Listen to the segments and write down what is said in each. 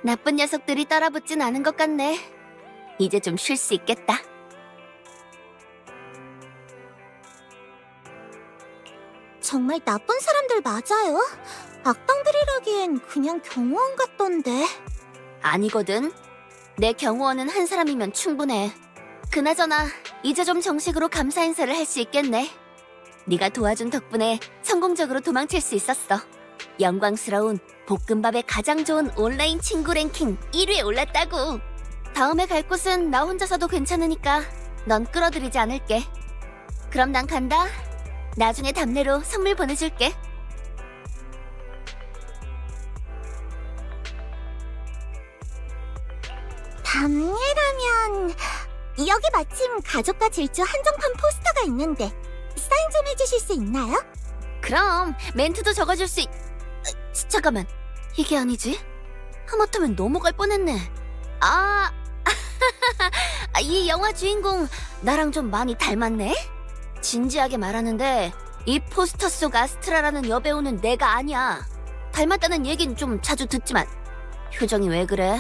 나쁜 녀석들이 따라붙진 않은 것 같네. 이제 좀 쉴 수 있겠다. 정말 나쁜 사람들 맞아요? 악당들이라기엔 그냥 경호원 같던데. 아니거든. 내 경호원은 한 사람이면 충분해. 그나저나 이제 좀 정식으로 감사 인사를 할 수 있겠네. 네가 도와준 덕분에 성공적으로 도망칠 수 있었어. 영광스러운 볶음밥의 가장 좋은 온라인 친구 랭킹 1위에 올랐다고. 다음에 갈 곳은 나 혼자서도 괜찮으니까 넌 끌어들이지 않을게. 그럼 난 간다. 나중에 답례로 선물 보내줄게. 답례라면 여기 마침 가족과 질주 한정판 포스터가 있는데 사인 좀 해주실 수 있나요? 그럼 멘트도 적어줄 수 잠깐만, 이게 아니지? 하마터면 넘어갈 뻔했네. 이 영화 주인공 나랑 좀 많이 닮았네? 진지하게 말하는데 이 포스터 속 아스트라라는 여배우는 내가 아니야. 닮았다는 얘긴 좀 자주 듣지만 표정이 왜 그래?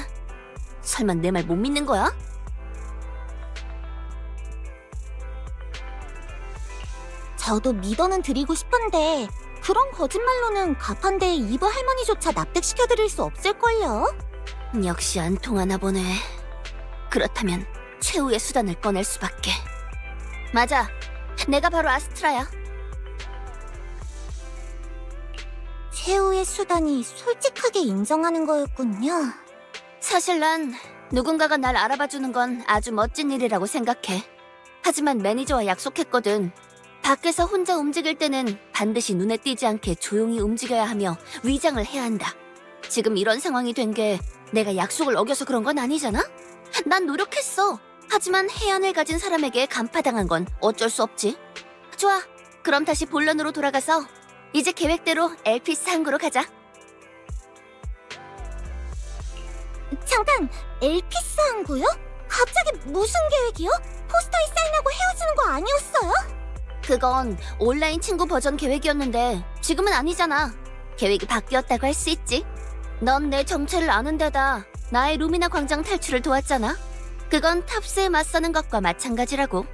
설마 내 말 못 믿는 거야? 저도 믿어는 드리고 싶은데 그런 거짓말로는 가판대의 이브 할머니조차 납득시켜드릴 수 없을걸요? 역시 안 통하나 보네. 그렇다면 최후의 수단을 꺼낼 수밖에. 맞아, 내가 바로 아스트라야. 최후의 수단이 솔직하게 인정하는 거였군요. 사실 난 누군가가 날 알아봐주는 건 아주 멋진 일이라고 생각해. 하지만 매니저와 약속했거든. 밖에서 혼자 움직일 때는 반드시 눈에 띄지 않게 조용히 움직여야 하며 위장을 해야 한다. 지금 이런 상황이 된 게 내가 약속을 어겨서 그런 건 아니잖아? 난 노력했어. 하지만 해안을 가진 사람에게 간파당한 건 어쩔 수 없지. 좋아, 그럼 다시 본론으로 돌아가서 이제 계획대로 엘피스 항구로 가자. 잠깐, 엘피스 항구요? 갑자기 무슨 계획이요? 포스터에 사인하고 헤어지는 거 아니었어요? 그건 온라인 친구 버전 계획이었는데 지금은 아니잖아. 계획이 바뀌었다고 할 수 있지. 넌 내 정체를 아는 데다 나의 루미나 광장 탈출을 도왔잖아. 그건 탑스에 맞서는 것과 마찬가지라고.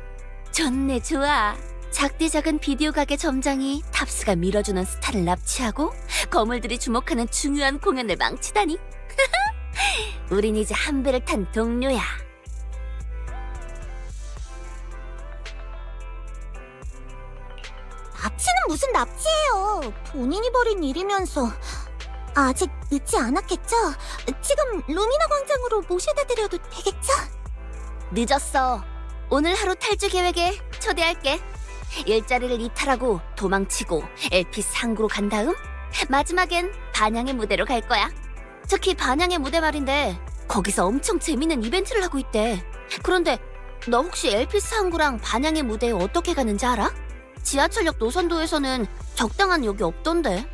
좋네, 좋아. 작디 작은 비디오 가게 점장이 탑스가 밀어주는 스타를 납치하고 거물들이 주목하는 중요한 공연을 망치다니. 우린 이제 한 배를 탄 동료야. 납치는 무슨 납치예요? 본인이 벌인 일이면서. 아직 늦지 않았겠죠? 지금 루미나 광장으로 모셔다 드려도 되겠죠? 늦었어. 오늘 하루 탈주 계획에 초대할게. 일자리를 이탈하고 도망치고 엘피스 항구로 간 다음 마지막엔 반향의 무대로 갈 거야. 특히 반향의 무대 말인데 거기서 엄청 재밌는 이벤트를 하고 있대. 그런데 너 혹시 엘피스 항구랑 반향의 무대에 어떻게 가는지 알아? 지하철역 노선도에서는 적당한 역이 없던데.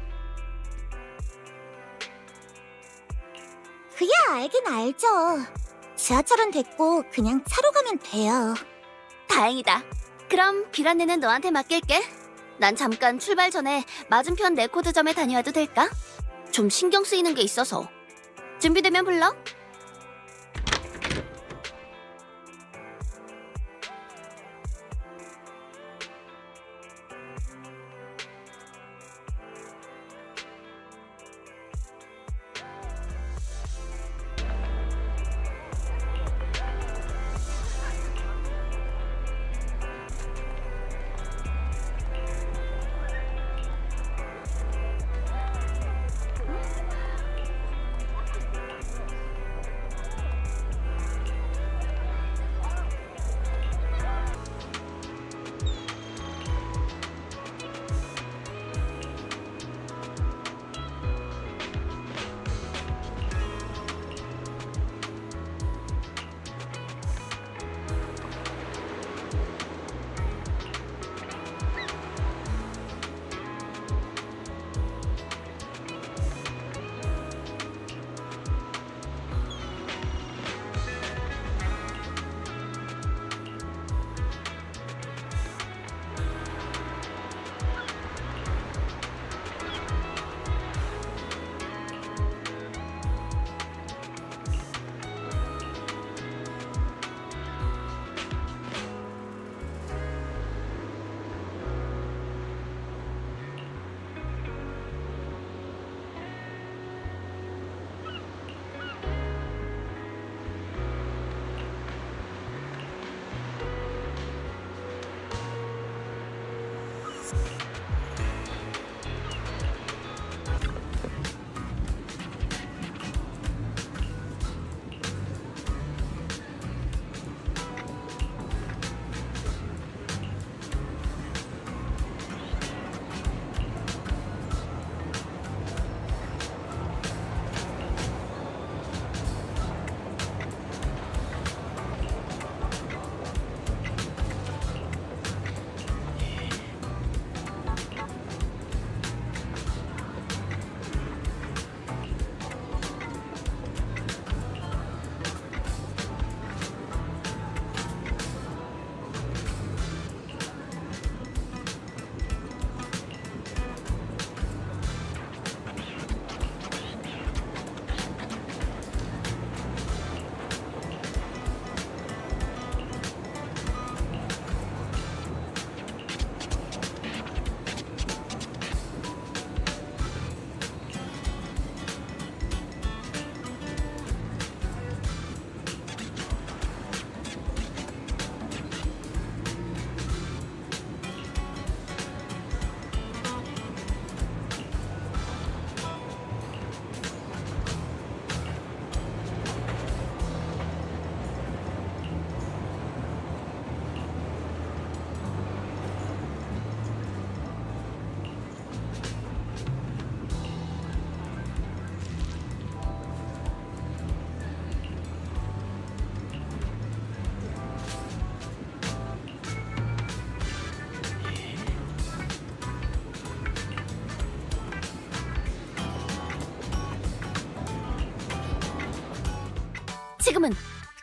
그야 알긴 알죠. 지하철은 됐고 그냥 차로 가면 돼요. 다행이다. 그럼 bil 안내는 너한테 맡길게. 난 잠깐 출발 전에 맞은편 레코드점에 다녀와도 될까? 좀 신경 쓰이는 게 있어서. 준비되면 불러.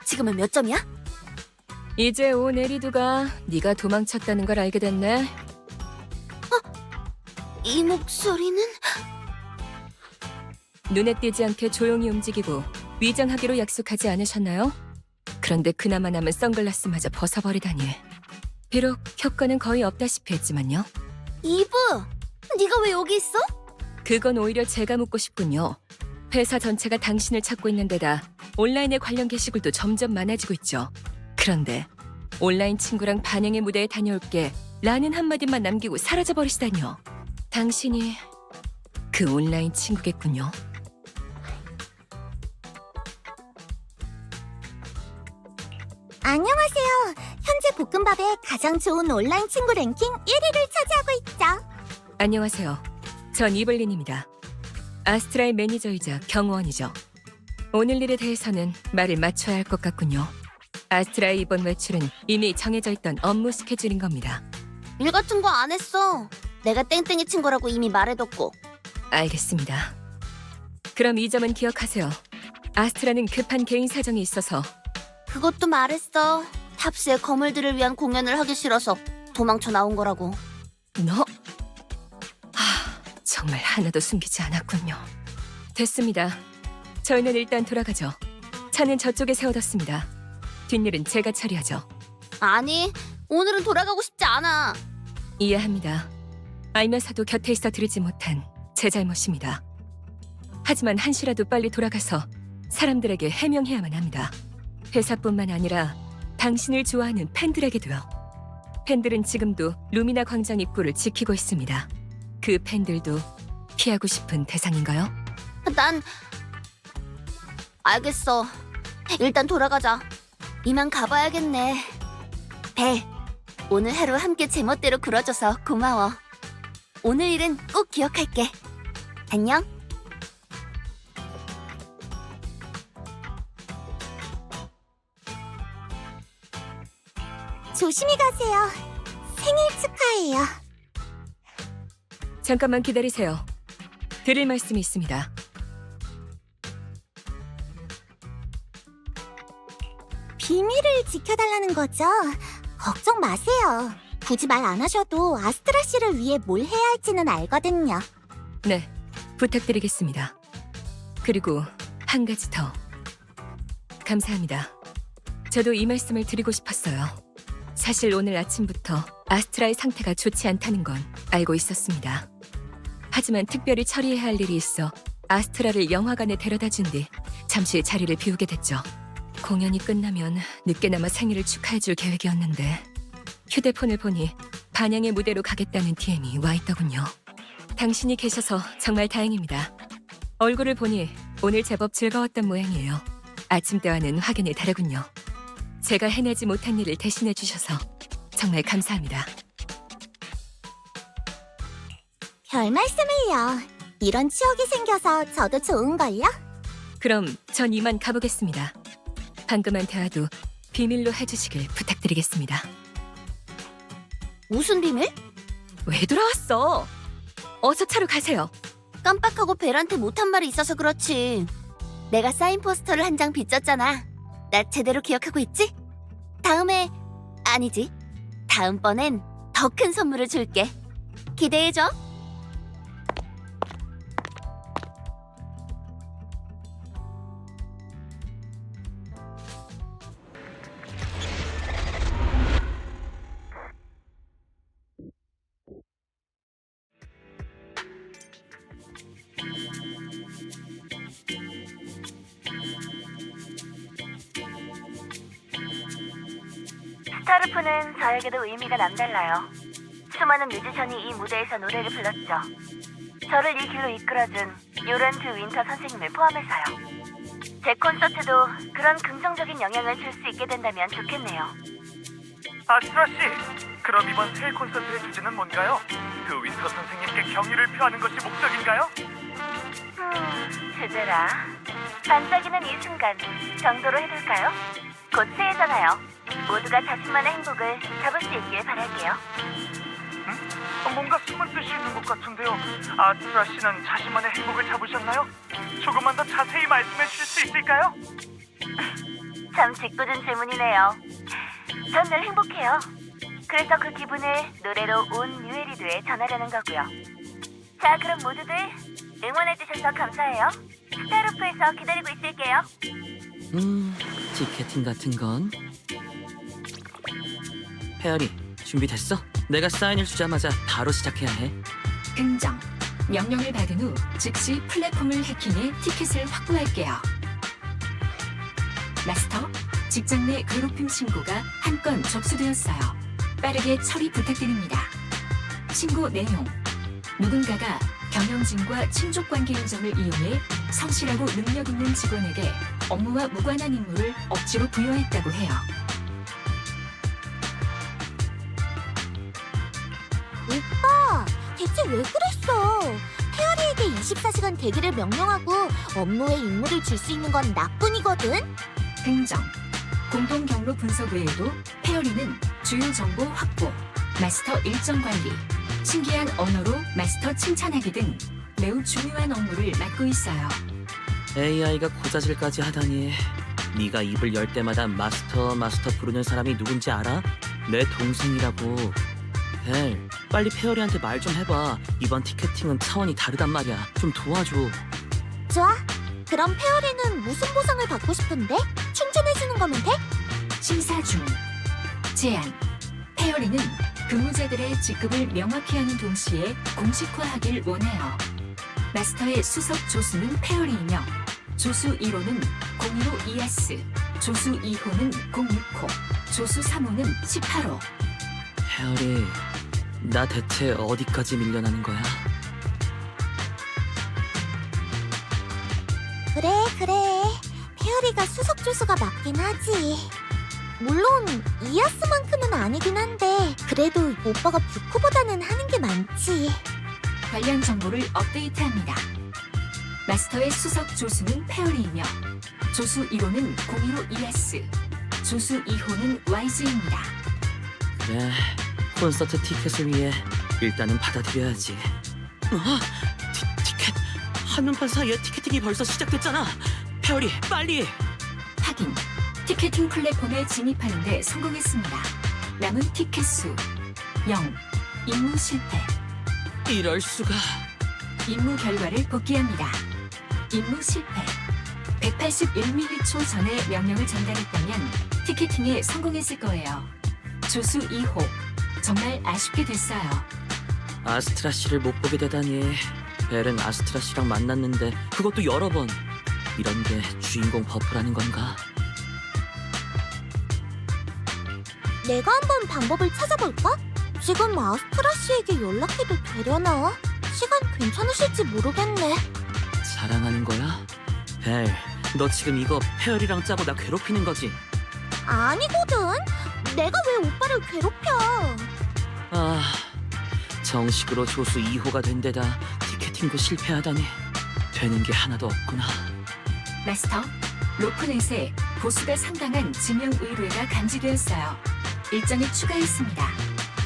지금은 몇 점이야? 이제 온 에리두가 네가 도망쳤다는 걸 알게 됐네. 이 목소리는? 눈에 띄지 않게 조용히 움직이고 위장하기로 약속하지 않으셨나요? 그런데 그나마 남은 선글라스마저 벗어버리다니. 비록 효과는 거의 없다시피 했지만요. 이브, 네가 왜 여기 있어? 그건 오히려 제가 묻고 싶군요. 회사 전체가 당신을 찾고 있는 데다 온라인의 관련 게시글도 점점 많아지고 있죠. 그런데 온라인 친구랑 반영의 무대에 다녀올게 라는 한마디만 남기고 사라져버리시다니요. 당신이 그 온라인 친구겠군요. 안녕하세요. 현재 볶음밥의 가장 좋은 온라인 친구 랭킹 1위를 차지하고 있죠. 안녕하세요. 전 이블린입니다. 아스트라의 매니저이자 경호원이죠. 오늘 일에 대해서는 말을 맞춰야 할 것 같군요. 아스트라의 이번 외출은 이미 정해져 있던 업무 스케줄인 겁니다. 일 같은 거 안 했어. 내가 땡땡이 친구라고 이미 말해뒀고. 알겠습니다. 그럼 이 점은 기억하세요. 아스트라는 급한 개인 사정이 있어서. 그것도 말했어. 탑스의 거물들을 위한 공연을 하기 싫어서 도망쳐 나온 거라고. 너? 정말 하나도 숨기지 않았군요. 됐습니다. 저희는 일단 돌아가죠. 차는 저쪽에 세워뒀습니다. 뒷일은 제가 처리하죠. 아니, 오늘은 돌아가고 싶지 않아. 이해합니다. 알면서도 곁에 있어 드리지 못한 제 잘못입니다. 하지만 한시라도 빨리 돌아가서 사람들에게 해명해야만 합니다. 회사뿐만 아니라 당신을 좋아하는 팬들에게도요. 팬들은 지금도 루미나 광장 입구를 지키고 있습니다. 그 팬들도 피하고 싶은 대상인가요? 난... 알겠어. 일단 돌아가자. 이만 가봐야겠네. 벨, 오늘 하루 함께 제멋대로 굴어줘서 고마워. 오늘 일은 꼭 기억할게. 안녕. 조심히 가세요. 생일 축하해요. 잠깐만 기다리세요. 드릴 말씀이 있습니다. 비밀을 지켜달라는 거죠? 걱정 마세요. 굳이 말 안 하셔도 아스트라 씨를 위해 뭘 해야 할지는 알거든요. 네, 부탁드리겠습니다. 그리고 한 가지 더. 감사합니다. 저도 이 말씀을 드리고 싶었어요. 사실 오늘 아침부터 아스트라의 상태가 좋지 않다는 건 알고 있었습니다. 하지만 특별히 처리해야 할 일이 있어 아스트라를 영화관에 데려다 준 뒤 잠시 자리를 비우게 됐죠. 공연이 끝나면 늦게나마 생일을 축하해줄 계획이었는데 휴대폰을 보니 반향의 무대로 가겠다는 DM이 와 있더군요. 당신이 계셔서 정말 다행입니다. 얼굴을 보니 오늘 제법 즐거웠던 모양이에요. 아침 때와는 확연히 다르군요. 제가 해내지 못한 일을 대신해 주셔서 정말 감사합니다. 별 말씀을요. 이런 추억이 생겨서 저도 좋은걸요? 그럼 전 이만 가보겠습니다. 방금한 대화도 비밀로 해주시길 부탁드리겠습니다. 무슨 비밀? 왜 돌아왔어? 어서 차로 가세요. 깜빡하고 벨한테 못한 말이 있어서 그렇지. 내가 사인 포스터를 한 장 빚졌잖아. 나 제대로 기억하고 있지? 아니지. 다음번엔 더 큰 선물을 줄게. 기대해줘. 스타르프는 저에게도 의미가 남달라요. 수많은 뮤지션이 이 무대에서 노래를 불렀죠. 저를 이 길로 이끌어준 요란트 윈터 선생님을 포함해서요. 제 콘서트도 그런 긍정적인 영향을 줄 수 있게 된다면 좋겠네요. 아스트라 씨, 그럼 이번 새 콘서트의 주제는 뭔가요? 그 윈터 선생님께 경의를 표하는 것이 목적인가요? 주제라. 반짝이는 이 순간 정도로 해둘까요? 곧 새해잖아요. 모두가 자신만의 행복을 잡을 수 있길 바랄게요. 뭔가 숨은 뜻이 있는 것 같은데요. 아스트라 씨는 자신만의 행복을 잡으셨나요? 조금만 더 자세히 말씀해 주실 수 있을까요? 참 짓궂은 질문이네요. 전 늘 행복해요. 그래서 그 기분을 노래로 온 뉴에리드에 전하려는 거고요. 자, 그럼 모두들 응원해주셔서 감사해요. 스타루프에서 기다리고 있을게요. 티켓팅 같은 건? 페어리, 준비됐어? 내가 사인을 주자마자 바로 시작해야 해. 긍정. 명령을 받은 후 즉시 플랫폼을 해킹해 티켓을 확보할게요. 마스터, 직장 내 괴롭힘 신고가 한 건 접수되었어요. 빠르게 처리 부탁드립니다. 신고 내용. 누군가가 경영진과 친족 관계인 점을 이용해 성실하고 능력 있는 직원에게 업무와 무관한 임무를 억지로 부여했다고 해요. 오빠, 대체 왜 그랬어? 페어리에게 24시간 대기를 명령하고 업무에 임무를 줄 수 있는 건 나뿐이거든? 긍정. 공동 경로 분석 외에도 페어리는 주요 정보 확보, 마스터 일정 관리, 신기한 언어로 마스터 칭찬하기 등 매우 중요한 업무를 맡고 있어요. AI가 고자질까지 하다니. 네가 입을 열 때마다 마스터 부르는 사람이 누군지 알아? 내 동생이라고. 벨, 빨리 페어리한테 말 좀 해봐. 이번 티켓팅은 차원이 다르단 말이야. 좀 도와줘. 좋아. 그럼 페어리는 무슨 보상을 받고 싶은데? 충전해주는 거면 돼? 심사 중. 제안. 페어리는 근무자들의 직급을 명확히 하는 동시에 공식화하길 원해요. 마스터의 수석 조수는 페어리이며 조수 1호는 015 이아스, 조수 2호는 060, 조수 3호는 18호. 페어리, 나 대체 어디까지 밀려나는 거야? 그래. 페어리가 수석 조수가 맞긴 하지. 물론 이아스만큼은 아니긴 한데 그래도 오빠가 뷰코보다는 하는 게 많지. 관련 정보를 업데이트합니다. 마스터의 수석 조수는 페어리이며 조수 1호는 015 이아스, 조수 2호는 YG입니다. 그래, 콘서트 티켓을 위해 일단은 받아들여야지. 티켓! 한눈판 사이에 티켓팅이 벌써 시작됐잖아. 페어리, 빨리! 확인. 티켓팅 플랫폼에 진입하는 데 성공했습니다. 남은 티켓 수 0. 임무 실패. 이럴 수가. 임무 결과를 복귀합니다. 임무 실패. 181m초 전에 명령을 전달했다면 티켓팅에 성공했을 거예요. 조수 2호. 정말 아쉽게 됐어요. 아스트라 씨를 못 보게 되다니. 벨은 아스트라 씨랑 만났는데 그것도 여러 번. 이런 게 주인공 버프라는 건가? 내가 한번 방법을 찾아볼까? 지금 아스트라 씨에게 연락해도 되려나? 시간 괜찮으실지 모르겠네. 자랑하는 거야? 벨, 너 지금 이거 페어리랑 짜고 나 괴롭히는 거지? 아니거든. 내가 왜 오빠를 괴롭혀? 아, 정식으로 조수 2호가 된 데다 티켓팅도 실패하다니. 되는 게 하나도 없구나. 마스터, 로프넷에 보수가 상당한 지명 의뢰가 감지되었어요. 일정에 추가했습니다.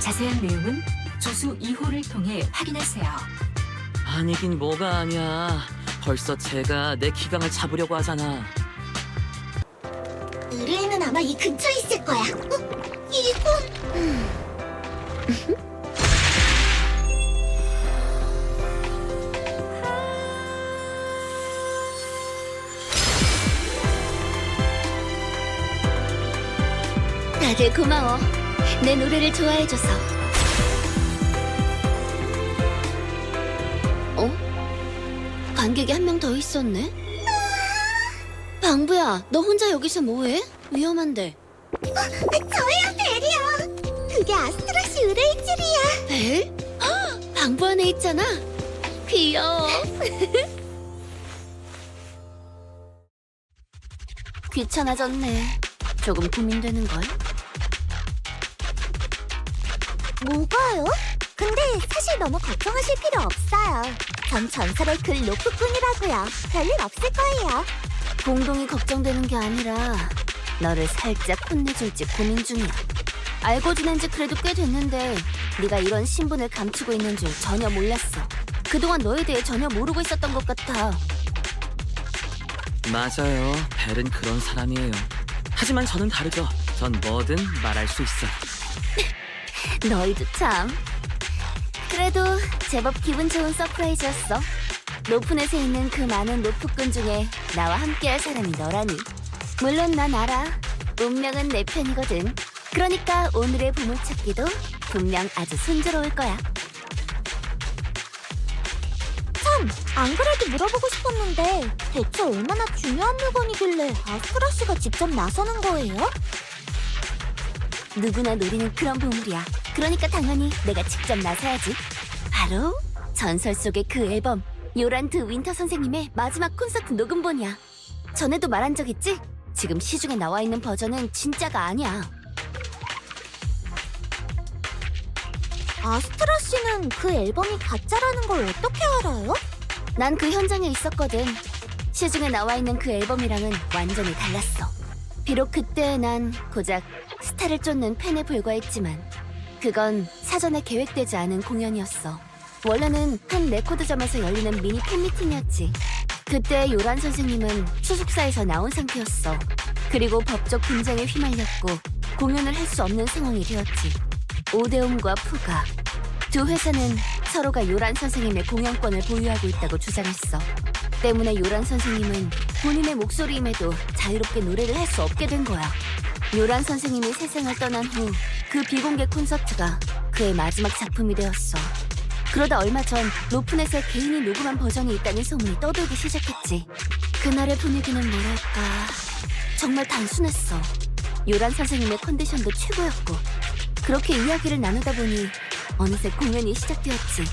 자세한 내용은 조수 2호를 통해 확인하세요. 아니긴 뭐가 아니야. 벌써 쟤가 내 기강을 잡으려고 하잖아. 의뢰인은 아마 이 근처에 있을 거야. 이건... 다들 고마워. 내 노래를 좋아해줘서. 어? 관객이 한 명 더 있었네? 방부야, 너 혼자 여기서 뭐해? 위험한데. 저야 벨이야. 그게 아스트라 씨 의뢰인 줄이야. 벨? 헉, 방부 안에 있잖아. 귀여워. 귀찮아졌네. 조금 고민되는걸? 뭐가요? 근데 사실 너무 걱정하실 필요 없어요. 전 전설의 글 로프꾼이라고요. 별일 없을 거예요. 공동이 걱정되는 게 아니라 너를 살짝 혼내줄지 고민 중이야. 알고 지낸 지 그래도 꽤 됐는데 네가 이런 신분을 감추고 있는 줄 전혀 몰랐어. 그동안 너에 대해 전혀 모르고 있었던 것 같아. 맞아요. 벨은 그런 사람이에요. 하지만 저는 다르죠. 전 뭐든 말할 수 있어. 너희도 참. 그래도 제법 기분 좋은 서프라이즈였어. 노프넷에 있는 그 많은 노프꾼 중에 나와 함께할 사람이 너라니. 물론 난 알아. 운명은 내 편이거든. 그러니까 오늘의 보물찾기도 분명 아주 순조로울 거야. 안 그래도 물어보고 싶었는데 대체 얼마나 중요한 물건이길래 아스트라 씨가 직접 나서는 거예요? 누구나 노리는 그런 보물이야. 그러니까 당연히 내가 직접 나서야지. 바로 전설 속의 그 앨범, 요란트 윈터 선생님의 마지막 콘서트 녹음본이야. 전에도 말한 적 있지? 지금 시중에 나와 있는 버전은 진짜가 아니야. 아스트라 씨는 그 앨범이 가짜라는 걸 어떻게 알아요? 난 그 현장에 있었거든. 시중에 나와 있는 그 앨범이랑은 완전히 달랐어. 비록 그때 난 고작 스타를 쫓는 팬에 불과했지만 그건 사전에 계획되지 않은 공연이었어. 원래는 한 레코드점에서 열리는 미니 팬미팅이었지. 그때 요란 선생님은 수속사에서 나온 상태였어. 그리고 법적 분쟁에 휘말렸고 공연을 할 수 없는 상황이 되었지. 오데온과 푸가 두 회사는 서로가 요란 선생님의 공연권을 보유하고 있다고 주장했어. 때문에 요란 선생님은 본인의 목소리임에도 자유롭게 노래를 할 수 없게 된 거야. 요란 선생님이 세상을 떠난 후 그 비공개 콘서트가 그의 마지막 작품이 되었어. 그러다 얼마 전 노프넷에 개인이 녹음한 버전이 있다는 소문이 떠돌기 시작했지. 그날의 분위기는 뭐랄까 정말 단순했어. 요란 선생님의 컨디션도 최고였고 그렇게 이야기를 나누다 보니 어느새 공연이 시작되었지.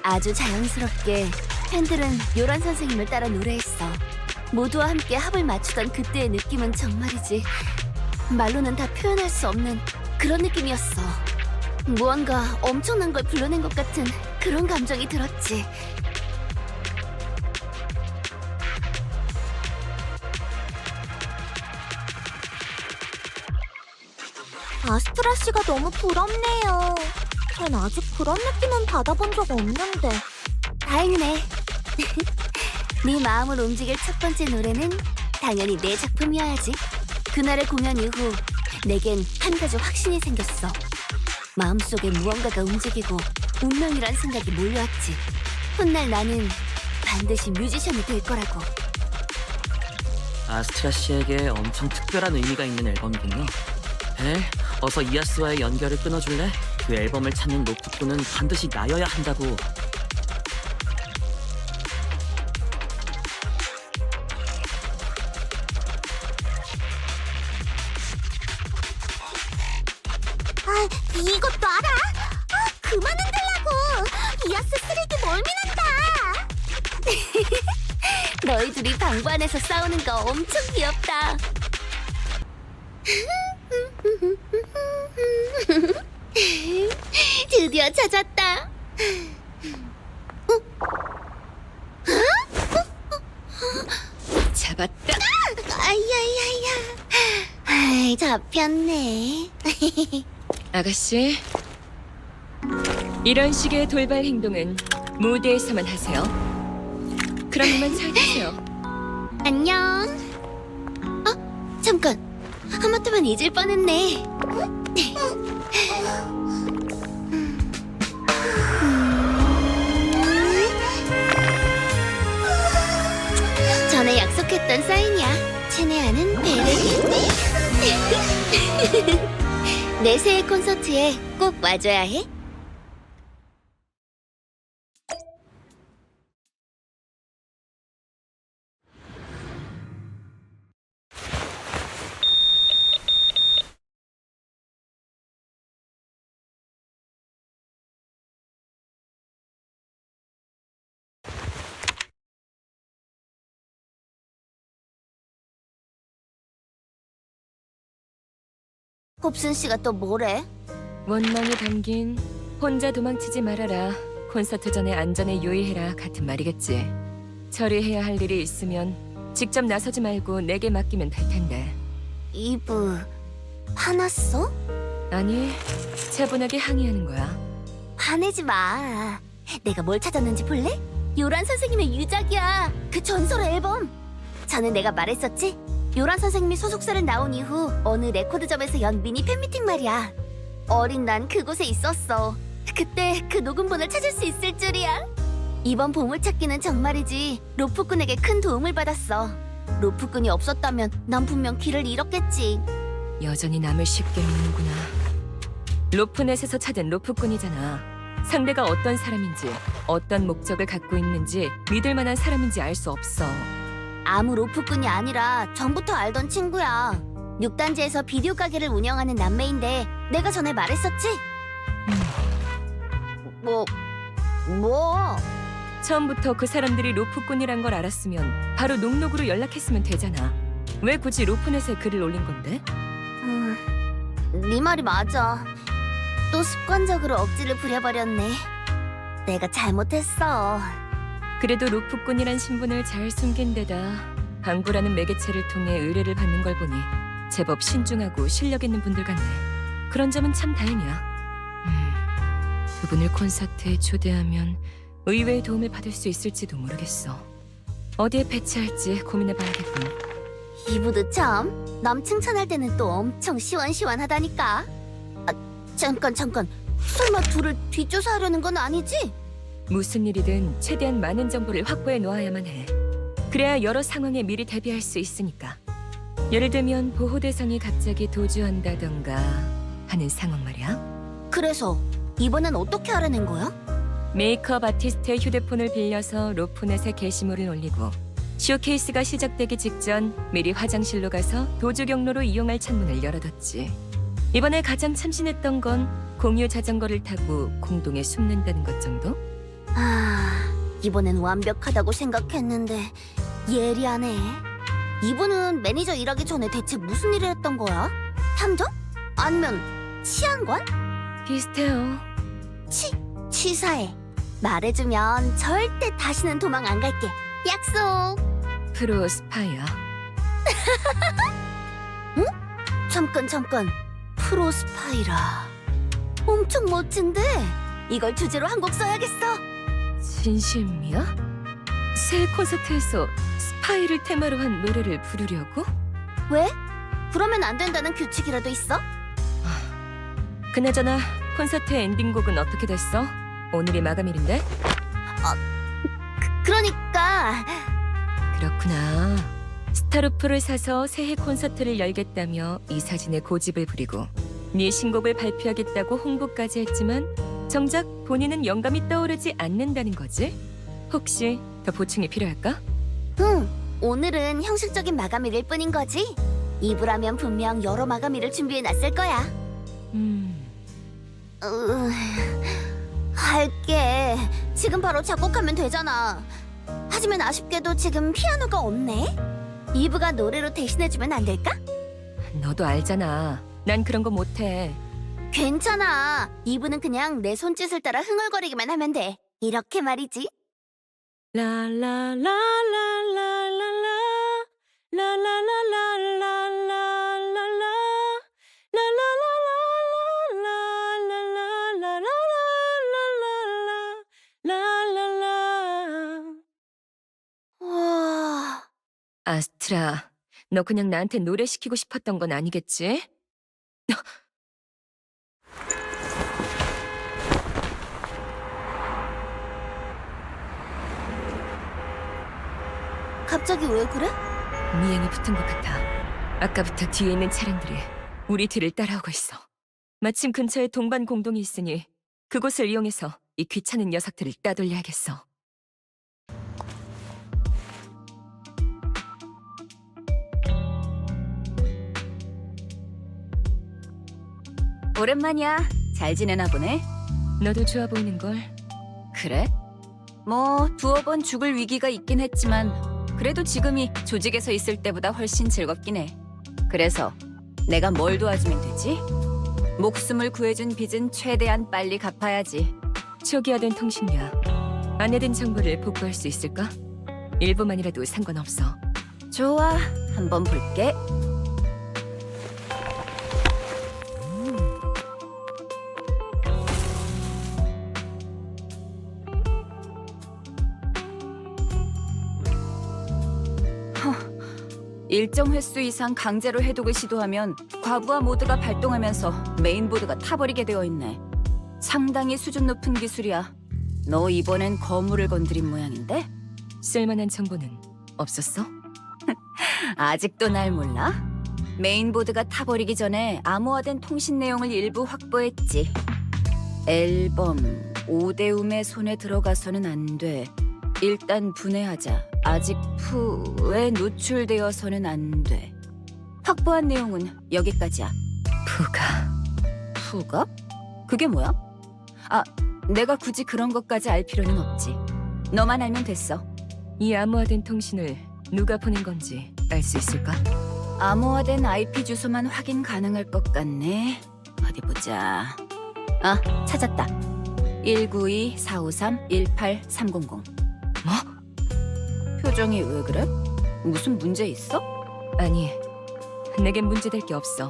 아주 자연스럽게 팬들은 요란 선생님을 따라 노래했어. 모두와 함께 합을 맞추던 그때의 느낌은 정말이지 말로는 다 표현할 수 없는 그런 느낌이었어. 무언가 엄청난 걸 불러낸 것 같은 그런 감정이 들었지. 아스트라 씨가 너무 부럽네요. 전 아직 그런 느낌은 받아본 적 없는데. 다행이네. 네 마음을 움직일 첫 번째 노래는 당연히 내 작품이어야지. 그날의 공연 이후 내겐 한 가지 확신이 생겼어. 마음속에 무언가가 움직이고 운명이란 생각이 몰려왔지. 훗날 나는 반드시 뮤지션이 될 거라고. 아스트라 씨에게 엄청 특별한 의미가 있는 앨범이군요. 벨, 어서 이아스와의 연결을 끊어줄래? 그 앨범을 찾는 노프꾼은 반드시 나여야 한다고. 아, 이것도 알아? 아, 그만 흔들라고! 이아스 쓰레기 멀미난다! 너희 둘이 방구 안에서 싸우는 거 엄청 귀엽다. 드디어 찾았다. 잡았다. 아야야야. 아이, 잡혔네. 아가씨, 이런 식의 돌발 행동은 무대에서만 하세요. 그럼 이만 잘 가세요. 안녕. 잠깐. 하마터면 잊을 뻔했네. 전에 약속했던 사인이야. 친애하는 베르기. 내 새해 콘서트에 꼭 와줘야 해. 홉슨 씨가 또 뭐래? 원망이 담긴 혼자 도망치지 말아라. 콘서트 전에 안전에 유의해라 같은 말이겠지. 처리해야 할 일이 있으면 직접 나서지 말고 내게 맡기면 될 텐데. 이브 화났어? 아니, 차분하게 항의하는 거야. 화내지 마. 내가 뭘 찾았는지 볼래? 요란 선생님의 유작이야. 그 전설 앨범. 전에 내가 말했었지? 요란 선생님이 소속사를 나온 이후 어느 레코드점에서 연 미니 팬미팅 말이야. 어린 난 그곳에 있었어. 그때 그 녹음본을 찾을 수 있을 줄이야. 이번 보물찾기는 정말이지 로프꾼에게 큰 도움을 받았어. 로프꾼이 없었다면 난 분명 길을 잃었겠지. 여전히 남을 쉽게 믿는구나. 로프넷에서 찾은 로프꾼이잖아. 상대가 어떤 사람인지, 어떤 목적을 갖고 있는지 믿을 만한 사람인지 알 수 없어. 아무 로프꾼이 아니라 전부터 알던 친구야. 6단지에서 비디오 가게를 운영하는 남매인데 내가 전에 말했었지? 뭐? 처음부터 그 사람들이 로프꾼이란 걸 알았으면 바로 녹록으로 연락했으면 되잖아. 왜 굳이 로프넷에 글을 올린 건데? 네 말이 맞아. 또 습관적으로 억지를 부려버렸네. 내가 잘못했어. 그래도 로프꾼이란 신분을 잘 숨긴 데다 방구라는 매개체를 통해 의뢰를 받는 걸 보니 제법 신중하고 실력 있는 분들 같네. 그런 점은 참 다행이야. 두 분을 콘서트에 초대하면 의외의 도움을 받을 수 있을지도 모르겠어. 어디에 배치할지 고민해봐야겠군. 이브도 참. 남 칭찬할 때는 또 엄청 시원시원하다니까. 잠깐. 설마 둘을 뒷조사하려는 건 아니지? 무슨 일이든 최대한 많은 정보를 확보해 놓아야만 해. 그래야 여러 상황에 미리 대비할 수 있으니까. 예를 들면 보호 대상이 갑자기 도주한다던가 하는 상황 말이야. 그래서 이번엔 어떻게 하려는 거야? 메이크업 아티스트의 휴대폰을 빌려서 로프넷에 게시물을 올리고 쇼케이스가 시작되기 직전 미리 화장실로 가서 도주 경로로 이용할 창문을 열어뒀지. 이번에 가장 참신했던 건 공유 자전거를 타고 공동에 숨는다는 것 정도? 이번엔 완벽하다고 생각했는데 예리하네. 이분은 매니저 일하기 전에 대체 무슨 일을 했던 거야? 탐정? 아니면 치안관? 비슷해요. 치사해. 말해주면 절대 다시는 도망 안 갈게. 약속. 프로 스파이야. 잠깐. 프로 스파이라. 엄청 멋진데? 이걸 주제로 한 곡 써야겠어. 진심이야? 새 콘서트에서 스파이를 테마로 한 노래를 부르려고? 왜? 그러면 안 된다는 규칙이라도 있어? 그나저나 콘서트 엔딩곡은 어떻게 됐어? 오늘이 마감일인데? 그러니까 그렇구나. 스타루프를 사서 새해 콘서트를 열겠다며 이 사진에 고집을 부리고 네 신곡을 발표하겠다고 홍보까지 했지만 정작 본인은 영감이 떠오르지 않는다는 거지? 혹시 더 보충이 필요할까? 응. 오늘은 형식적인 마감일일 뿐인 거지. 이브라면 분명 여러 마감일을 준비해놨을 거야. 할게. 지금 바로 작곡하면 되잖아. 하지만 아쉽게도 지금 피아노가 없네. 이브가 노래로 대신해주면 안 될까? 너도 알잖아. 난 그런 거 못해. 괜찮아. 이브는 그냥 내 손짓을 따라 흥얼거리기만 하면 돼. 이렇게 말이지. 와, 아스트라, 너 그냥 나한테 노래 시키고 싶었던 건 아니겠지? 갑자기 왜 그래? 미행이 붙은 것 같아. 아까부터 뒤에 있는 차량들이 우리 뒤를 따라오고 있어. 마침 근처에 동반 공동이 있으니 그곳을 이용해서 이 귀찮은 녀석들을 따돌려야겠어. 오랜만이야. 잘 지내나 보네. 너도 좋아 보이는걸. 그래? 뭐 두어 번 죽을 위기가 있긴 했지만 그래도 지금이 조직에서 있을 때보다 훨씬 즐겁긴 해. 그래서 내가 뭘 도와주면 되지? 목숨을 구해준 빚은 최대한 빨리 갚아야지. 초기화된 통신이야. 안내된 정보를 복구할 수 있을까? 일부만이라도 상관없어. 좋아, 한번 볼게. 일정 횟수 이상 강제로 해독을 시도하면 과부하 모드가 발동하면서 메인보드가 타버리게 되어 있네. 상당히 수준 높은 기술이야. 너 이번엔 거물을 건드린 모양인데? 쓸만한 정보는 없었어? 아직도 날 몰라? 메인보드가 타버리기 전에 암호화된 통신 내용을 일부 확보했지. 앨범, 오데움의 손에 들어가서는 안 돼. 일단 분해하자. 아직 푸에 노출되어서는 안 돼. 확보한 내용은 여기까지야. 푸가? 그게 뭐야? 아, 내가 굳이 그런 것까지 알 필요는 없지. 너만 알면 됐어. 이 암호화된 통신을 누가 보낸 건지 알 수 있을까? 암호화된 IP 주소만 확인 가능할 것 같네. 어디 보자. 아, 찾았다. 192-453-18300. 뭐? 표정이 왜 그래? 무슨 문제 있어? 아니, 내겐 문제될 게 없어.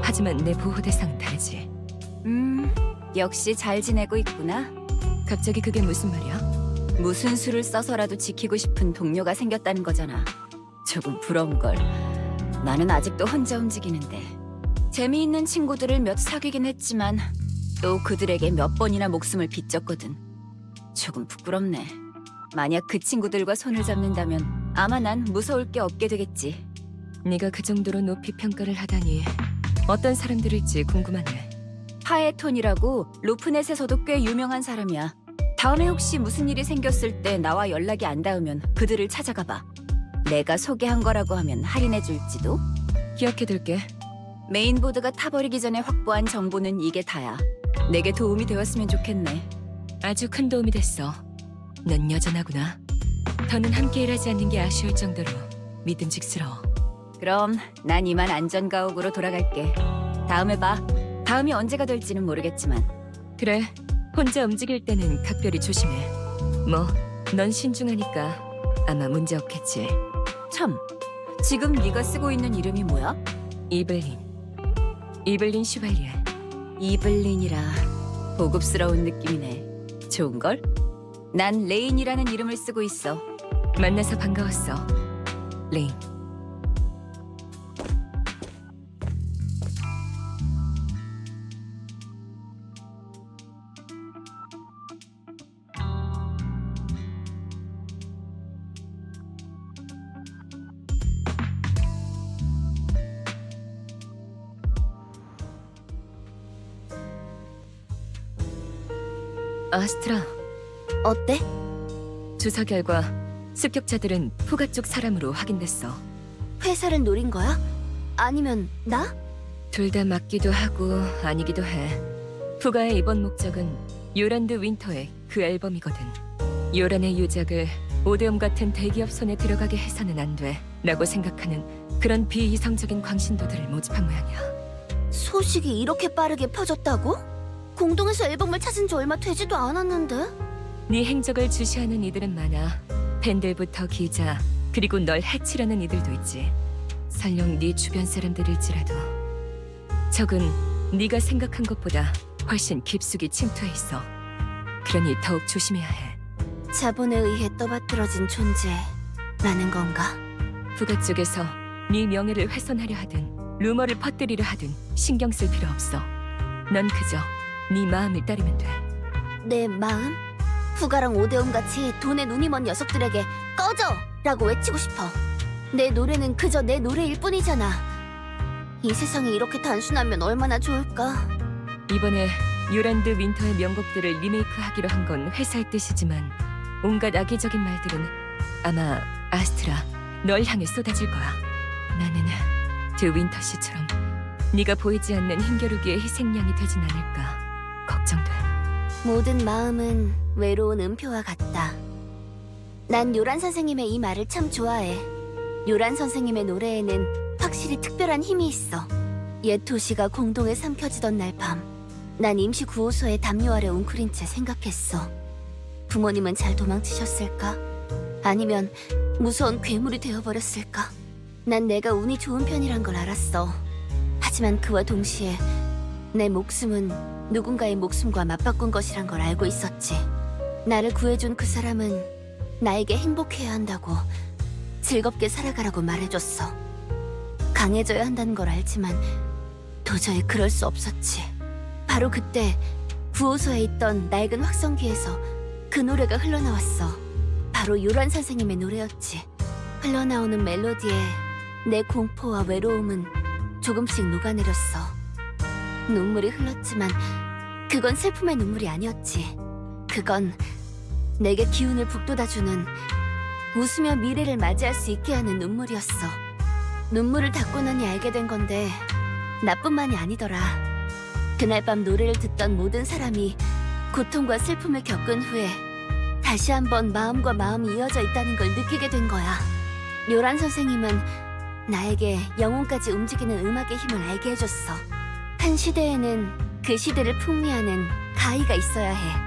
하지만 내 보호 대상은 다르지. 역시 잘 지내고 있구나. 갑자기 그게 무슨 말이야? 무슨 수를 써서라도 지키고 싶은 동료가 생겼다는 거잖아. 조금 부러운걸. 나는 아직도 혼자 움직이는데. 재미있는 친구들을 몇 사귀긴 했지만 또 그들에게 몇 번이나 목숨을 빚졌거든. 조금 부끄럽네. 만약 그 친구들과 손을 잡는다면 아마 난 무서울 게 없게 되겠지. 네가 그 정도로 높이 평가를 하다니 어떤 사람들일지 궁금하네. 파에톤이라고 로프넷에서도 꽤 유명한 사람이야. 다음에 혹시 무슨 일이 생겼을 때 나와 연락이 안 닿으면 그들을 찾아가봐. 내가 소개한 거라고 하면 할인해줄지도. 기억해둘게. 메인보드가 타버리기 전에 확보한 정보는 이게 다야. 내게 도움이 되었으면 좋겠네. 아주 큰 도움이 됐어. 넌 여전하구나. 더는 함께 일하지 않는 게 아쉬울 정도로 믿음직스러워. 그럼 난 이만 안전가옥으로 돌아갈게. 다음에 봐. 다음이 언제가 될지는 모르겠지만. 그래, 혼자 움직일 때는 각별히 조심해. 뭐, 넌 신중하니까 아마 문제 없겠지. 참, 지금 네가 쓰고 있는 이름이 뭐야? 이블린. 이블린 슈발리에. 이블린이라 고급스러운 느낌이네. 좋은걸? 난 레인이라는 이름을 쓰고 있어. 만나서 반가웠어, 레인. 아스트라, 어때? 조사 결과 습격자들은 푸가 쪽 사람으로 확인됐어. 회사를 노린 거야? 아니면 나? 둘 다 맞기도 하고 아니기도 해. 푸가의 이번 목적은 요란드 윈터의 그 앨범이거든. 요란의 유작을 오데움 같은 대기업 손에 들어가게 해서는 안 돼 라고 생각하는 그런 비이성적인 광신도들을 모집한 모양이야. 소식이 이렇게 빠르게 퍼졌다고? 공동에서 앨범을 찾은 지 얼마 되지도 않았는데? 네 행적을 주시하는 이들은 많아. 팬들부터 기자, 그리고 널 해치려는 이들도 있지. 설령 네 주변 사람들일지라도 적은 네가 생각한 것보다 훨씬 깊숙이 침투해 있어. 그러니 더욱 조심해야 해. 자본에 의해 떠받들어진 존재라는 건가? 부가 쪽에서 네 명예를 훼손하려 하든 루머를 퍼뜨리려 하든 신경 쓸 필요 없어. 넌 그저 네 마음을 따르면 돼. 내 마음? 후가랑 오데움 같이 돈에 눈이 먼 녀석들에게 꺼져! 라고 외치고 싶어. 내 노래는 그저 내 노래일 뿐이잖아. 이 세상이 이렇게 단순하면 얼마나 좋을까? 이번에 요란드 윈터의 명곡들을 리메이크하기로 한 건 회사의 뜻이지만 온갖 악의적인 말들은 아마 아스트라 널 향해 쏟아질 거야. 나는 드 윈터 씨처럼 네가 보이지 않는 힘겨루기의 희생양이 되진 않을까 걱정돼. 모든 마음은 외로운 음표와 같다. 난 요란 선생님의 이 말을 참 좋아해. 요란 선생님의 노래에는 확실히 특별한 힘이 있어. 옛 도시가 공동에 삼켜지던 날 밤, 난 임시 구호소의 담요 아래 웅크린 채 생각했어. 부모님은 잘 도망치셨을까? 아니면 무서운 괴물이 되어버렸을까? 난 내가 운이 좋은 편이란 걸 알았어. 하지만 그와 동시에 내 목숨은 누군가의 목숨과 맞바꾼 것이란 걸 알고 있었지. 나를 구해준 그 사람은 나에게 행복해야 한다고 즐겁게 살아가라고 말해줬어. 강해져야 한다는 걸 알지만 도저히 그럴 수 없었지. 바로 그때 구호소에 있던 낡은 확성기에서 그 노래가 흘러나왔어. 바로 요란 선생님의 노래였지. 흘러나오는 멜로디에 내 공포와 외로움은 조금씩 녹아내렸어. 눈물이 흘렀지만 그건 슬픔의 눈물이 아니었지. 그건 내게 기운을 북돋아주는, 웃으며 미래를 맞이할 수 있게 하는 눈물이었어. 눈물을 닦고 나니 알게 된 건데 나뿐만이 아니더라. 그날 밤 노래를 듣던 모든 사람이 고통과 슬픔을 겪은 후에 다시 한번 마음과 마음이 이어져 있다는 걸 느끼게 된 거야. 요란 선생님은 나에게 영혼까지 움직이는 음악의 힘을 알게 해줬어. 한 시대에는 그 시대를 풍미하는 가이가 있어야 해.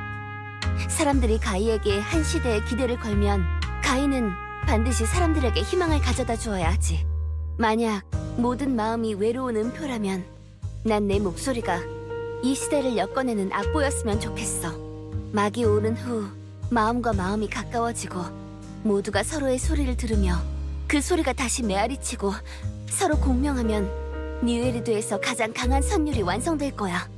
사람들이 가이에게 한 시대의 기대를 걸면 가이는 반드시 사람들에게 희망을 가져다 주어야 하지. 만약 모든 마음이 외로운 음표라면 난 내 목소리가 이 시대를 엮어내는 악보였으면 좋겠어. 막이 오른 후 마음과 마음이 가까워지고 모두가 서로의 소리를 들으며 그 소리가 다시 메아리치고 서로 공명하면 뉴에리드에서 가장 강한 선율이 완성될 거야.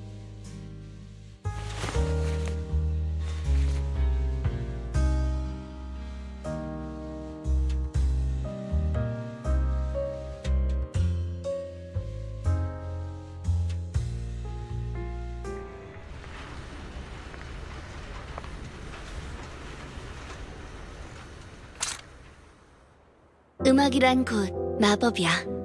음악이란 곧 마법이야.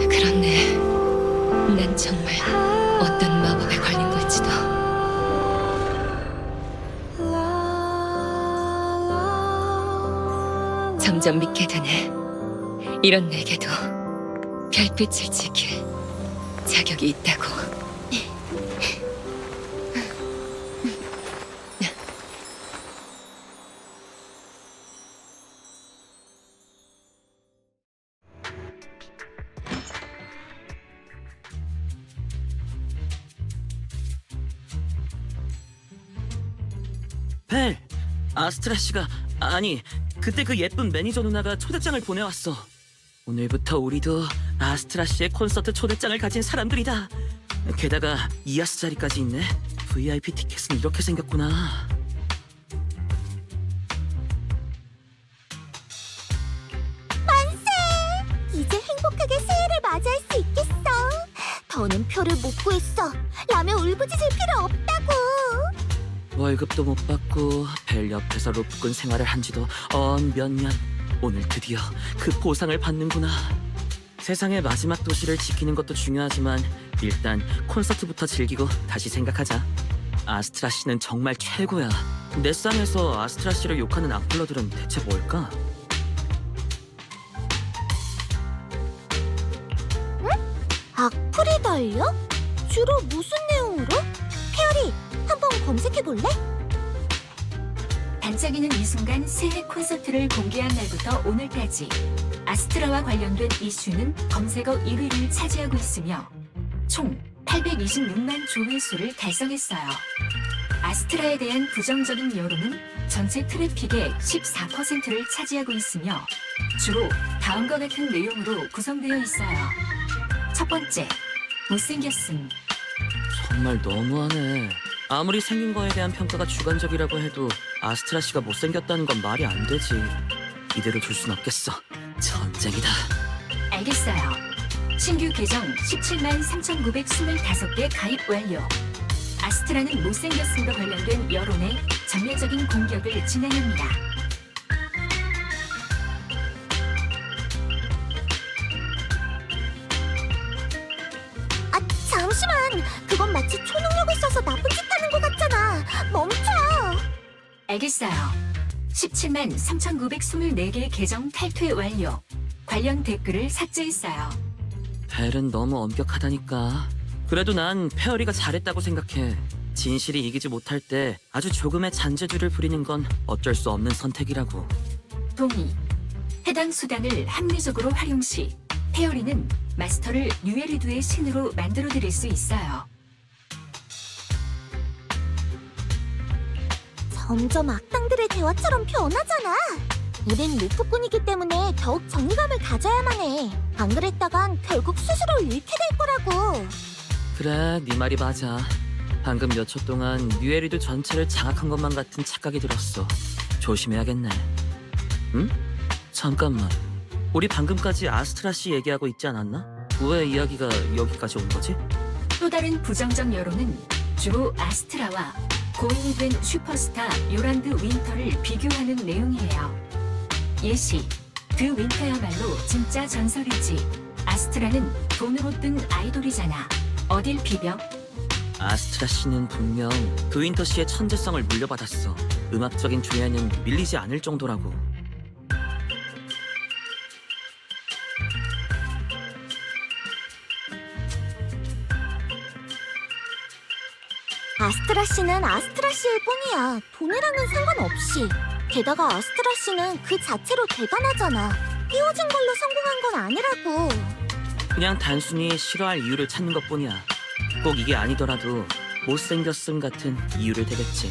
그렇네. 난 정말 어떤 마법에 걸린 걸지도. 점점 믿게 되네. 이런 내게도 별빛을 지킬 자격이 있다고. 벨! 아스트라 씨가, 아니, 그때 그 예쁜 매니저 누나가 초대장을 보내왔어. 오늘부터 우리도 아스트라 씨의 콘서트 초대장을 가진 사람들이다. 게다가 이아스 자리까지 있네. VIP 티켓은 이렇게 생겼구나. 이제 행복하게 새해를 맞이할 수 있겠어. 더는 표를 못 구했어. 라면 울부짖을 필요 없다고. 월급도 못 받고 벨 옆에서 로프꾼 생활을 한 지도 몇 년. 오늘 드디어 그 보상을 받는구나. 세상의 마지막 도시를 지키는 것도 중요하지만 일단 콘서트부터 즐기고 다시 생각하자. 아스트라 씨는 정말 최고야. 내 쌍에서 아스트라 씨를 욕하는 악플러들은 대체 뭘까? 악플이 달려? 주로 무슨 내용으로? 페어리, 한번 검색해볼래? 반짝이는 이 순간 새해 콘서트를 공개한 날부터 오늘까지 아스트라와 관련된 이슈는 검색어 1위를 차지하고 있으며 총 826만 조회수를 달성했어요. 아스트라에 대한 부정적인 여론은 전체 트래픽의 14%를 차지하고 있으며 주로 다음과 같은 내용으로 구성되어 있어요. 첫 번째, 못생겼음. 정말 너무하네. 아무리 생긴 거에 대한 평가가 주관적이라고 해도 아스트라 씨가 못생겼다는 건 말이 안 되지. 이대로 둘 순 없겠어. 전쟁이다. 알겠어요. 신규 계정 17만 3,925개 가입 완료. 아스트라는 못생겼음과 관련된 여론에 전면적인 공격을 진행합니다. 아, 잠시만. 그건 마치 초능력을 써서 나쁜 짓 하는 것 같잖아. 멈춰. 알겠어요. 17만 3,924개 계정 탈퇴 완료. 관련 댓글을 삭제했어요. 벨은 너무 엄격하다니까. 그래도 난 페어리가 잘했다고 생각해. 진실이 이기지 못할 때 아주 조금의 잔재주를 부리는 건 어쩔 수 없는 선택이라고. 동의. 해당 수단을 합리적으로 활용 시 페어리는 마스터를 뉴에리두의 신으로 만들어드릴 수 있어요. 점점 악당들의 대화처럼 변하잖아. 우린 루프꾼이기 때문에 더욱 정의감을 가져야만 해. 안 그랬다간 결국 스스로 잃게 될 거라고. 그래, 네 말이 맞아. 방금 몇 초 동안 뉴에리드 전체를 장악한 것만 같은 착각이 들었어. 조심해야겠네. 응? 잠깐만. 우리 방금까지 아스트라 씨 얘기하고 있지 않았나? 왜 이야기가 여기까지 온 거지? 또 다른 부정적 여론은 주로 아스트라와 고인이 된 슈퍼스타 요란드 윈터를 비교하는 내용이에요. 예시, 그 윈터야말로 진짜 전설이지. 아스트라는 돈으로 뜬 아이돌이잖아. 어딜 비벼? 아스트라 씨는 분명 드윈터 씨의 천재성을 물려받았어. 음악적인 조예는 밀리지 않을 정도라고. 아스트라 씨는 아스트라 씨일 뿐이야. 돈이랑은 상관없이. 게다가 아스트라 씨는 그 자체로 대단하잖아. 띄워진 걸로 성공한 건 아니라고. 그냥 단순히 싫어할 이유를 찾는 것뿐이야. 꼭 이게 아니더라도 못생겼음 같은 이유를 대겠지.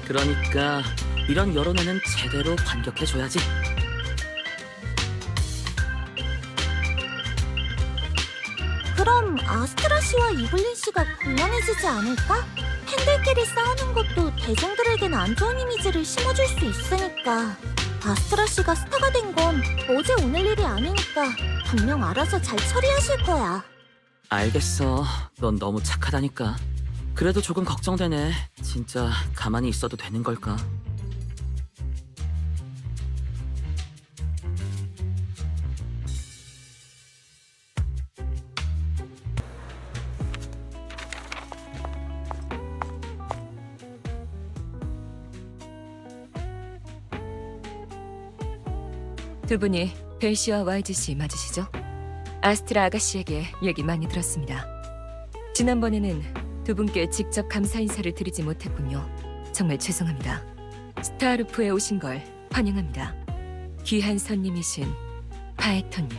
그러니까 이런 여론에는 제대로 반격해줘야지. 그럼 아스트라 씨와 이블린 씨가 곤란해지지 않을까? 팬들끼리 싸우는 것도 대중들에겐 안 좋은 이미지를 심어줄 수 있으니까. 아스트라 씨가 스타가 된 건 어제 오늘 일이 아니니까 분명 알아서 잘 처리하실 거야. 알겠어. 넌 너무 착하다니까. 그래도 조금 걱정되네. 진짜 가만히 있어도 되는 걸까? 두 분이 벨 씨와 와이즈 씨 맞으시죠? 아스트라 아가씨에게 얘기 많이 들었습니다. 지난번에는 두 분께 직접 감사 인사를 드리지 못했군요. 정말 죄송합니다. 스타루프에 오신 걸 환영합니다. 귀한 손님이신 파에터님.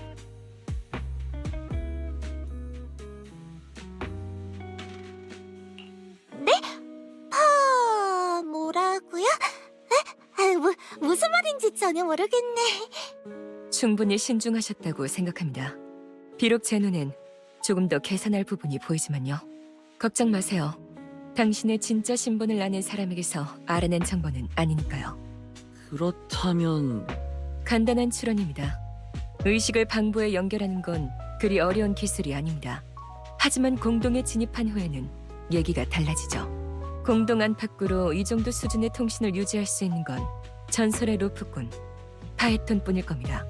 뭐라고요? 무슨 말인지 전혀 모르겠네. 충분히 신중하셨다고 생각합니다. 비록 제 눈엔 조금 더 계산할 부분이 보이지만요. 걱정 마세요. 당신의 진짜 신분을 아는 사람에게서 알아낸 정보는 아니니까요. 그렇다면 간단한 추론입니다. 의식을 방부에 연결하는 건 그리 어려운 기술이 아닙니다. 하지만 공동에 진입한 후에는 얘기가 달라지죠. 공동 안팎으로 이 정도 수준의 통신을 유지할 수 있는 건 전설의 루프꾼 파에톤뿐일 겁니다.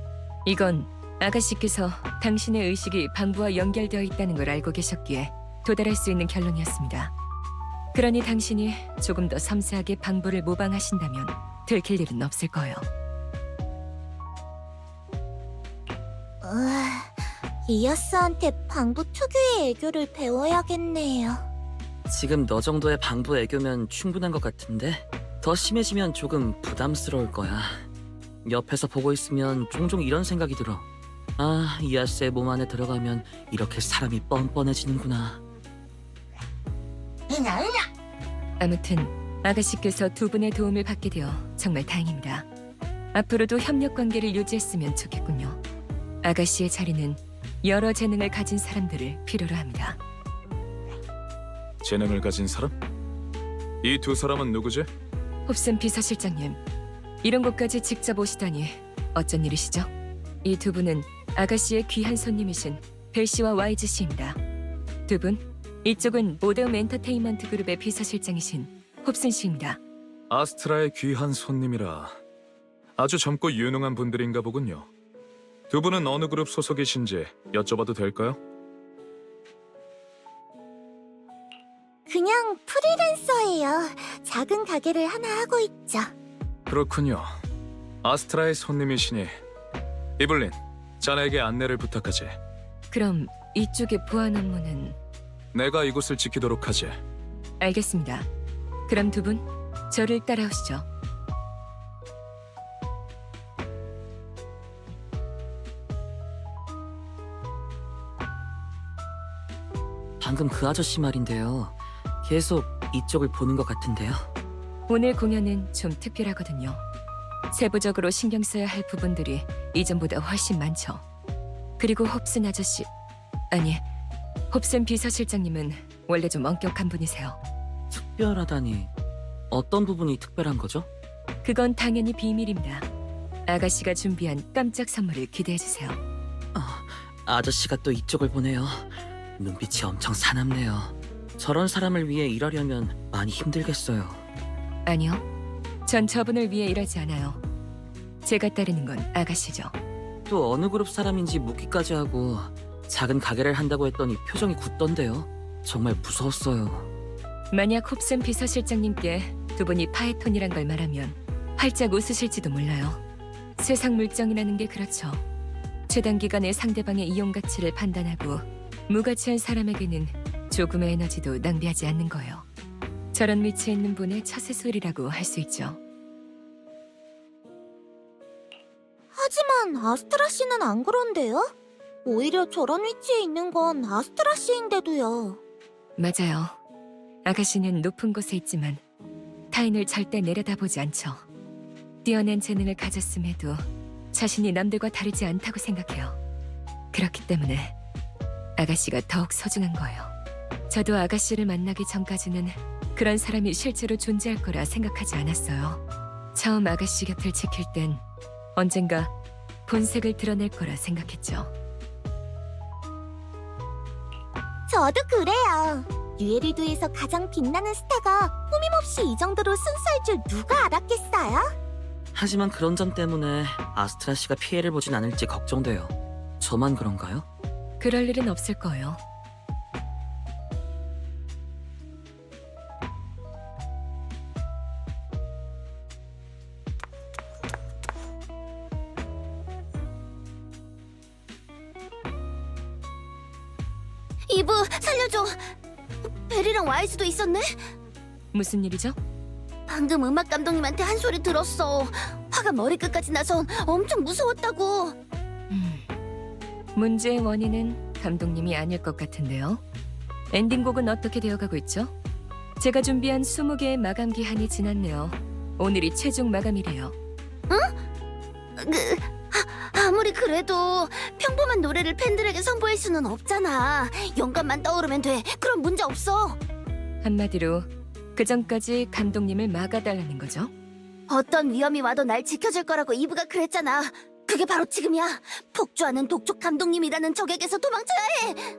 이건 아가씨께서 당신의 의식이 방부와 연결되어 있다는 걸 알고 계셨기에 도달할 수 있는 결론이었습니다. 그러니 당신이 조금 더 섬세하게 방부를 모방하신다면 들킬 일은 없을 거예요. 이아스한테 방부 특유의 애교를 배워야겠네요. 지금 너 정도의 방부 애교면 충분한 것 같은데 더 심해지면 조금 부담스러울 거야. 옆에서 보고 있으면 종종 이런 생각이 들어. 아, 이아스의 몸 안에 들어가면 이렇게 사람이 뻔뻔해지는구나. 아무튼 아가씨께서 두 분의 도움을 받게 되어 정말 다행입니다. 앞으로도 협력 관계를 유지했으면 좋겠군요. 아가씨의 자리는 여러 재능을 가진 사람들을 필요로 합니다. 재능을 가진 사람? 이 두 사람은 누구지? 홉슨 비서실장님, 이런 곳까지 직접 오시다니 어쩐 일이시죠? 이 두 분은 아가씨의 귀한 손님이신 벨 씨와 와이즈 씨입니다. 두 분, 이쪽은 모데움 엔터테인먼트 그룹의 비서실장이신 홉슨 씨입니다. 아스트라의 귀한 손님이라 아주 젊고 유능한 분들인가 보군요. 두 분은 어느 그룹 소속이신지 여쭤봐도 될까요? 그냥 프리랜서예요. 작은 가게를 하나 하고 있죠. 그렇군요. 아스트라의 손님이시니 이블린, 자네에게 안내를 부탁하지. 그럼 이쪽의 보안 업무는 내가 이곳을 지키도록 하지. 알겠습니다. 그럼 두 분 저를 따라오시죠. 방금 그 아저씨 말인데요. 계속 이쪽을 보는 것 같은데요. 오늘 공연은 좀 특별하거든요. 세부적으로 신경 써야 할 부분들이 이전보다 훨씬 많죠. 그리고 홉슨 아저씨, 아니, 홉슨 비서실장님은 원래 좀 엄격한 분이세요. 특별하다니 어떤 부분이 특별한 거죠? 그건 당연히 비밀입니다. 아가씨가 준비한 깜짝 선물을 기대해주세요. 아저씨가 또 이쪽을 보네요. 눈빛이 엄청 사납네요. 저런 사람을 위해 일하려면 많이 힘들겠어요. 아니요, 전 저분을 위해 일하지 않아요. 제가 따르는 건 아가씨죠. 또 어느 그룹 사람인지 묻기까지 하고 작은 가게를 한다고 했더니 표정이 굳던데요. 정말 무서웠어요. 만약 홉슨 비서실장님께 두 분이 파이톤이란 걸 말하면 활짝 웃으실지도 몰라요. 세상 물정이라는 게 그렇죠. 최단 기간에 상대방의 이용 가치를 판단하고 무가치한 사람에게는 조금의 에너지도 낭비하지 않는 거예요. 저런 위치에 있는 분의 처세술이라고 할 수 있죠. 하지만 아스트라 씨는 안 그런데요? 오히려 저런 위치에 있는 건 아스트라 씨인데도요. 맞아요. 아가씨는 높은 곳에 있지만 타인을 절대 내려다보지 않죠. 뛰어난 재능을 가졌음에도 자신이 남들과 다르지 않다고 생각해요. 그렇기 때문에 아가씨가 더욱 소중한 거예요. 저도 아가씨를 만나기 전까지는 그런 사람이 실제로 존재할 거라 생각하지 않았어요. 처음 아가씨 곁을 지킬 땐 언젠가 본색을 드러낼 거라 생각했죠. 저도 그래요. 유에리두에서 가장 빛나는 스타가 꾸밈없이 이 정도로 순수할 줄 누가 알았겠어요? 하지만 그런 점 때문에 아스트라 씨가 피해를 보진 않을지 걱정돼요. 저만 그런가요? 그럴 일은 없을 거예요. 이브, 살려줘. 벨이랑 와이즈도 있었네? 무슨 일이죠? 방금 음악 감독님한테 한 소리 들었어. 화가 머리끝까지 나서 엄청 무서웠다고. 문제의 원인은 감독님이 아닐 것 같은데요. 엔딩곡은 어떻게 되어가고 있죠? 제가 준비한 20개의 마감 기한이 지났네요. 오늘이 최종 마감이래요. 아무리 그래도 평범한 노래를 팬들에게 선보일 수는 없잖아. 영감만 떠오르면 돼. 그럼 문제 없어. 한마디로 그 전까지 감독님을 막아달라는 거죠. 어떤 위험이 와도 날 지켜줄 거라고 이브가 그랬잖아. 그게 바로 지금이야. 폭주하는 독촉 감독님이라는 적에게서 도망쳐야 해.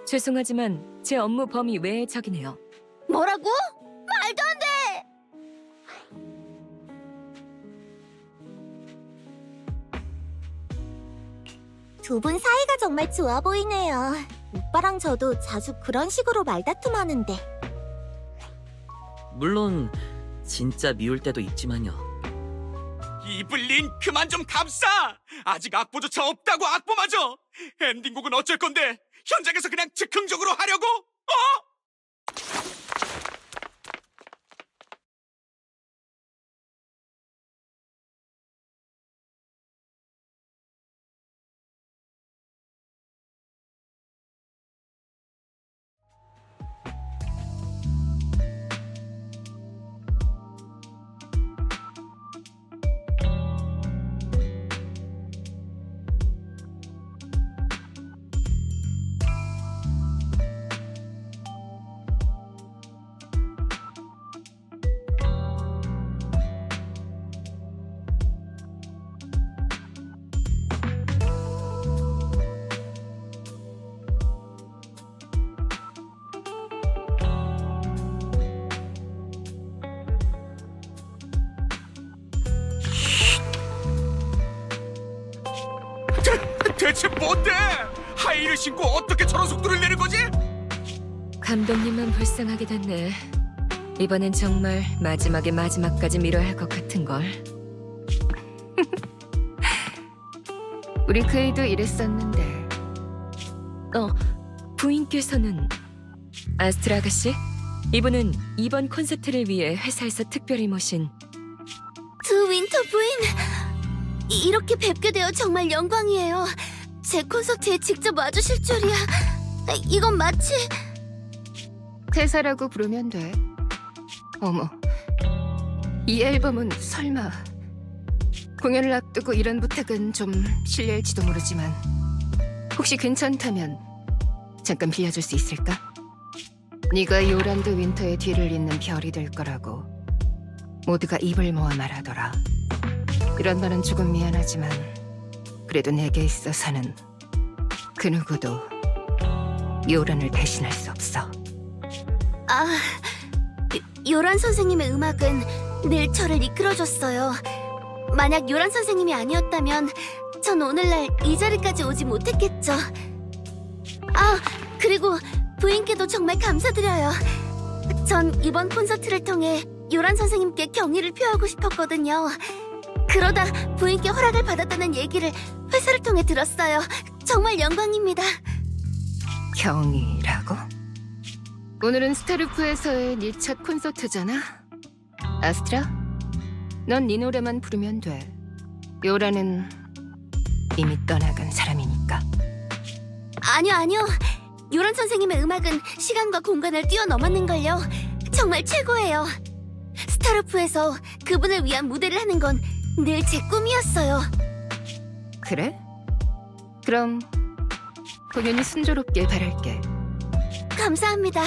죄송하지만 제 업무 범위 외의 적이네요. 뭐라고? 말도 안 돼. 두 분 사이가 정말 좋아 보이네요. 오빠랑 저도 자주 그런 식으로 말다툼하는데. 물론 진짜 미울 때도 있지만요. 이블린 그만 좀 감싸! 아직 악보조차 없다고 악보마저! 엔딩곡은 어쩔 건데 현장에서 그냥 즉흥적으로 하려고? 대체 뭔데? 하이힐을 신고 어떻게 저런 속도를 내는 거지? 감독님만 불쌍하게 됐네. 이번엔 정말 마지막에 마지막까지 미뤄야 할 것 같은걸. 우리 그이도 이랬었는데. 부인께서는 아스트라 아가씨? 이분은 이번 콘서트를 위해 회사에서 특별히 모신 두 윈터 부인, 이렇게 뵙게 되어 정말 영광이에요. 제 콘서트에 직접 와주실 줄이야. 이건 마치 태사라고 부르면 돼. 어머, 이 앨범은 설마 공연을 앞두고 이런 부탁은 좀 실례일지도 모르지만 혹시 괜찮다면 잠깐 빌려줄 수 있을까? 네가 요란드 윈터의 뒤를 잇는 별이 될 거라고 모두가 입을 모아 말하더라. 이런 말은 조금 미안하지만 그래도 내게 있어서는 그 누구도 요란을 배신할 수 없어. 요란 선생님의 음악은 늘 저를 이끌어줬어요. 만약 요란 선생님이 아니었다면 전 오늘날 이 자리까지 오지 못했겠죠. 그리고 부인께도 정말 감사드려요. 전 이번 콘서트를 통해 요란 선생님께 경의를 표하고 싶었거든요. 그러다 부인께 허락을 받았다는 얘기를 회사를 통해 들었어요. 정말 영광입니다. 경이라고? 오늘은 스타루프에서의 네 첫 콘서트잖아. 아스트라, 넌 네 노래만 부르면 돼. 요라는 이미 떠나간 사람이니까. 아니요. 요란 선생님의 음악은 시간과 공간을 뛰어넘었는걸요. 정말 최고예요. 스타루프에서 그분을 위한 무대를 하는 건 늘 제 꿈이었어요. 그래? 그럼 공연이 순조롭게 바랄게. 감사합니다.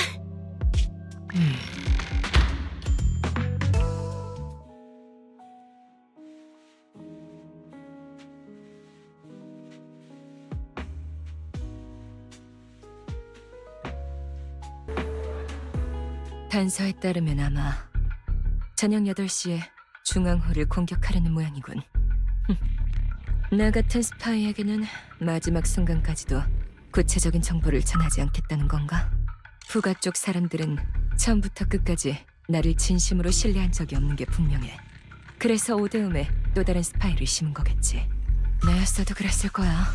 단서에 따르면 아마 저녁 8시에 중앙홀을 공격하려는 모양이군. 나 같은 스파이에게는 마지막 순간까지도 구체적인 정보를 전하지 않겠다는 건가? 부가 쪽 사람들은 처음부터 끝까지 나를 진심으로 신뢰한 적이 없는 게 분명해. 그래서 오데움에 또 다른 스파이를 심은 거겠지. 나였어도 그랬을 거야.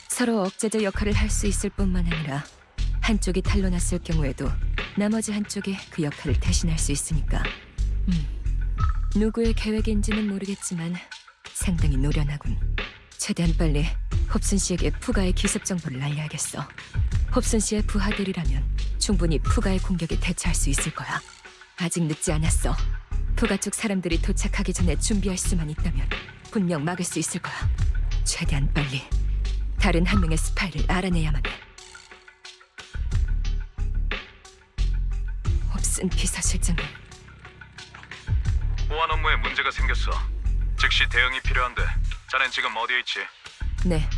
서로 억제자 역할을 할 수 있을 뿐만 아니라 한쪽이 탄로났을 경우에도 나머지 한쪽이 그 역할을 대신할 수 있으니까. 누구의 계획인지는 모르겠지만 상당히 노련하군. 최대한 빨리 홉슨 씨에게 푸가의 기습 정보를 알려야겠어. 홉슨 씨의 부하들이라면 충분히 푸가의 공격에 대처할 수 있을 거야. 아직 늦지 않았어. 푸가 쪽 사람들이 도착하기 전에 준비할 수만 있다면 분명 막을 수 있을 거야. 최대한 빨리 다른 한 명의 스파이를 알아내야만 해. 홉슨 비서실장은 보안 업무에 문제가 생겼어. 즉시 대응이 필요한데 자넨 지금 어디에 있지? 네,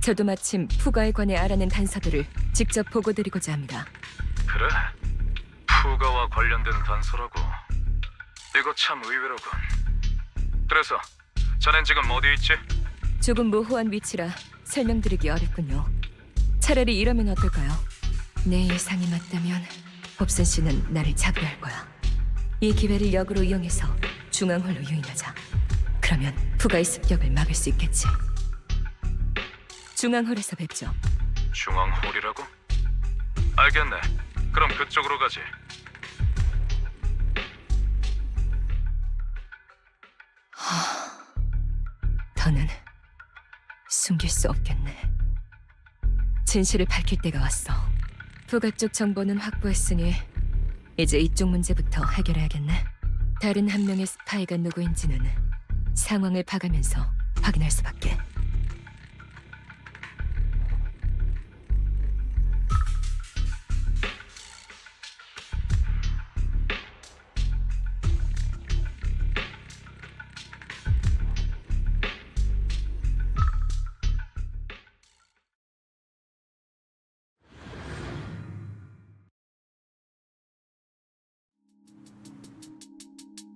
저도 마침 푸가에 관해 알아낸 단서들을 직접 보고드리고자 합니다. 그래? 푸가와 관련된 단서라고. 이거 참 의외로군. 그래서 자넨 지금 어디에 있지? 조금 모호한 위치라 설명드리기 어렵군요. 차라리 이러면 어떨까요? 내 예상이 맞다면 홉슨 씨는 나를 잡으려 할 거야. 이 기회를 역으로 이용해서 중앙홀로 유인하자. 그러면 푸가의 습격을 막을 수 있겠지. 중앙홀에서 뵙죠. 중앙홀이라고? 알겠네. 그럼 그쪽으로 가지. 더는 숨길 수 없겠네. 진실을 밝힐 때가 왔어. 푸가 쪽 정보는 확보했으니 이제 이쪽 문제부터 해결해야겠네. 다른 한 명의 스파이가 누구인지는 상황을 봐가면서 확인할 수밖에.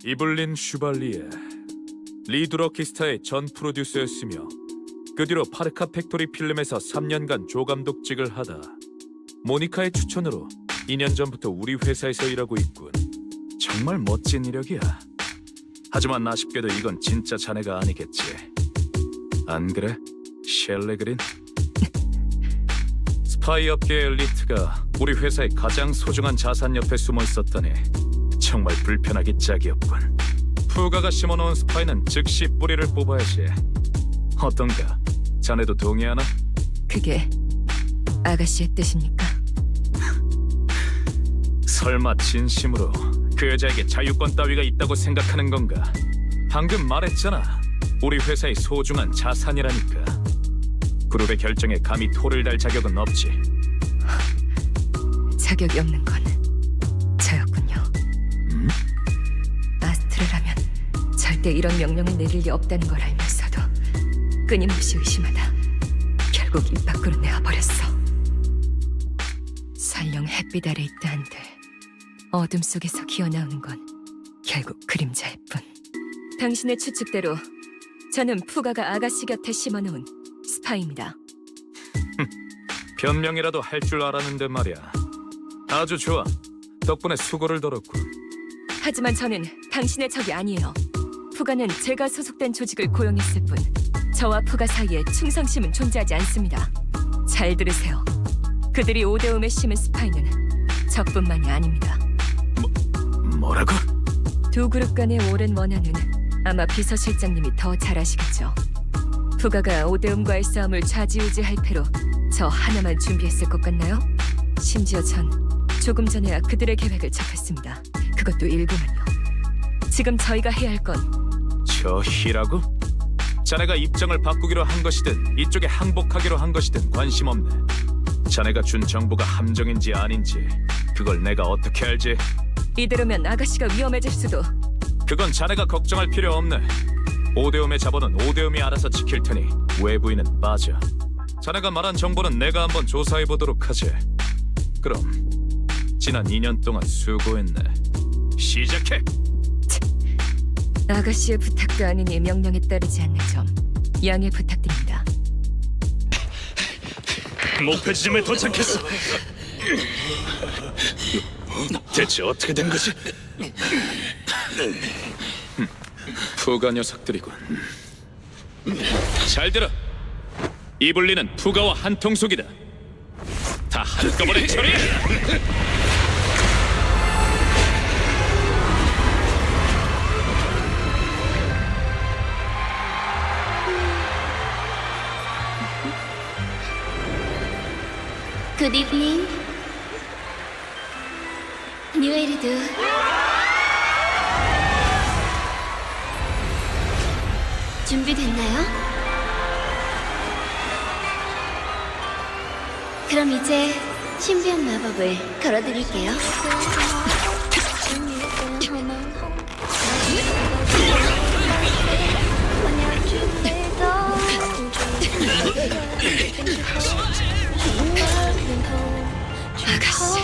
이블린 슈발리에, 리드 럭키스타의 전 프로듀서였으며 그 뒤로 파르카 팩토리 필름에서 3년간 조감독직을 하다 모니카의 추천으로 2년 전부터 우리 회사에서 일하고 있군. 정말 멋진 이력이야. 하지만 아쉽게도 이건 진짜 자네가 아니겠지. 안 그래? 셸리 그린? 스파이 업계의 엘리트가 우리 회사의 가장 소중한 자산 옆에 숨어 있었다니 정말 불편하기 짝이었군. 푸가가 심어놓은 스파이는 즉시 뿌리를 뽑아야지. 어떤가? 자네도 동의하나? 그게 아가씨의 뜻입니까? 설마 진심으로 그 여자에게 자유권 따위가 있다고 생각하는 건가? 방금 말했잖아. 우리 회사의 소중한 자산이라니까. 그룹의 결정에 감히 토를 달 자격은 없지. 자격이 없는 건 저였군요. 아스트라라면 절대 이런 명령을 내릴 리 없다는 걸 알면서도 끊임없이 의심하다 결국 입 밖으로 내어버렸어. 설령 햇빛 아래 있다 한들 어둠 속에서 기어나오는 건 결국 그림자일 뿐. 당신의 추측대로 저는 푸가가 아가씨 곁에 심어놓은 스파이입니다. 변명이라도 할 줄 알았는데 말이야. 아주 좋아. 덕분에 수고를 덜었군. 하지만 저는 당신의 적이 아니에요. 푸가는 제가 소속된 조직을 고용했을 뿐 저와 푸가 사이에 충성심은 존재하지 않습니다. 잘 들으세요. 그들이 오데움에 심은 스파이는 저뿐만이 아닙니다. 뭐라고? 두 그룹 간의 오랜 원한은 아마 비서실장님이 더 잘 아시겠죠. 푸가가 오데움과의 싸움을 좌지우지할 패로 저 하나만 준비했을 것 같나요? 심지어 전 조금 전에야 그들의 계획을 접했습니다. 그것도 일부만요. 지금 저희가 해야 할 건 저희라고? 자네가 입장을 바꾸기로 한 것이든 이쪽에 항복하기로 한 것이든 관심 없네. 자네가 준 정보가 함정인지 아닌지 그걸 내가 어떻게 알지? 이대로면 아가씨가 위험해질 수도. 그건 자네가 걱정할 필요 없네. 오데움의 자본은 오데움이 알아서 지킬 테니 외부인은 빠져. 자네가 말한 정보는 내가 한번 조사해보도록 하지. 그럼 지난 2년 동안 수고했네. 시작해! 아가씨의 부탁도 아니니 명령에 따르지 않는 점 양해 부탁드립니다. 목표 지점에 도착했어. 대체 어떻게 된 거지? 푸가 녀석들이군. 잘 들어. 이블린은 푸가와 한통속이다. 다 한꺼번에 처리해! Good evening. 뉴에리드. 준비됐나요? 그럼 이제 신비한 마법을 걸어드릴게요. 아가씨.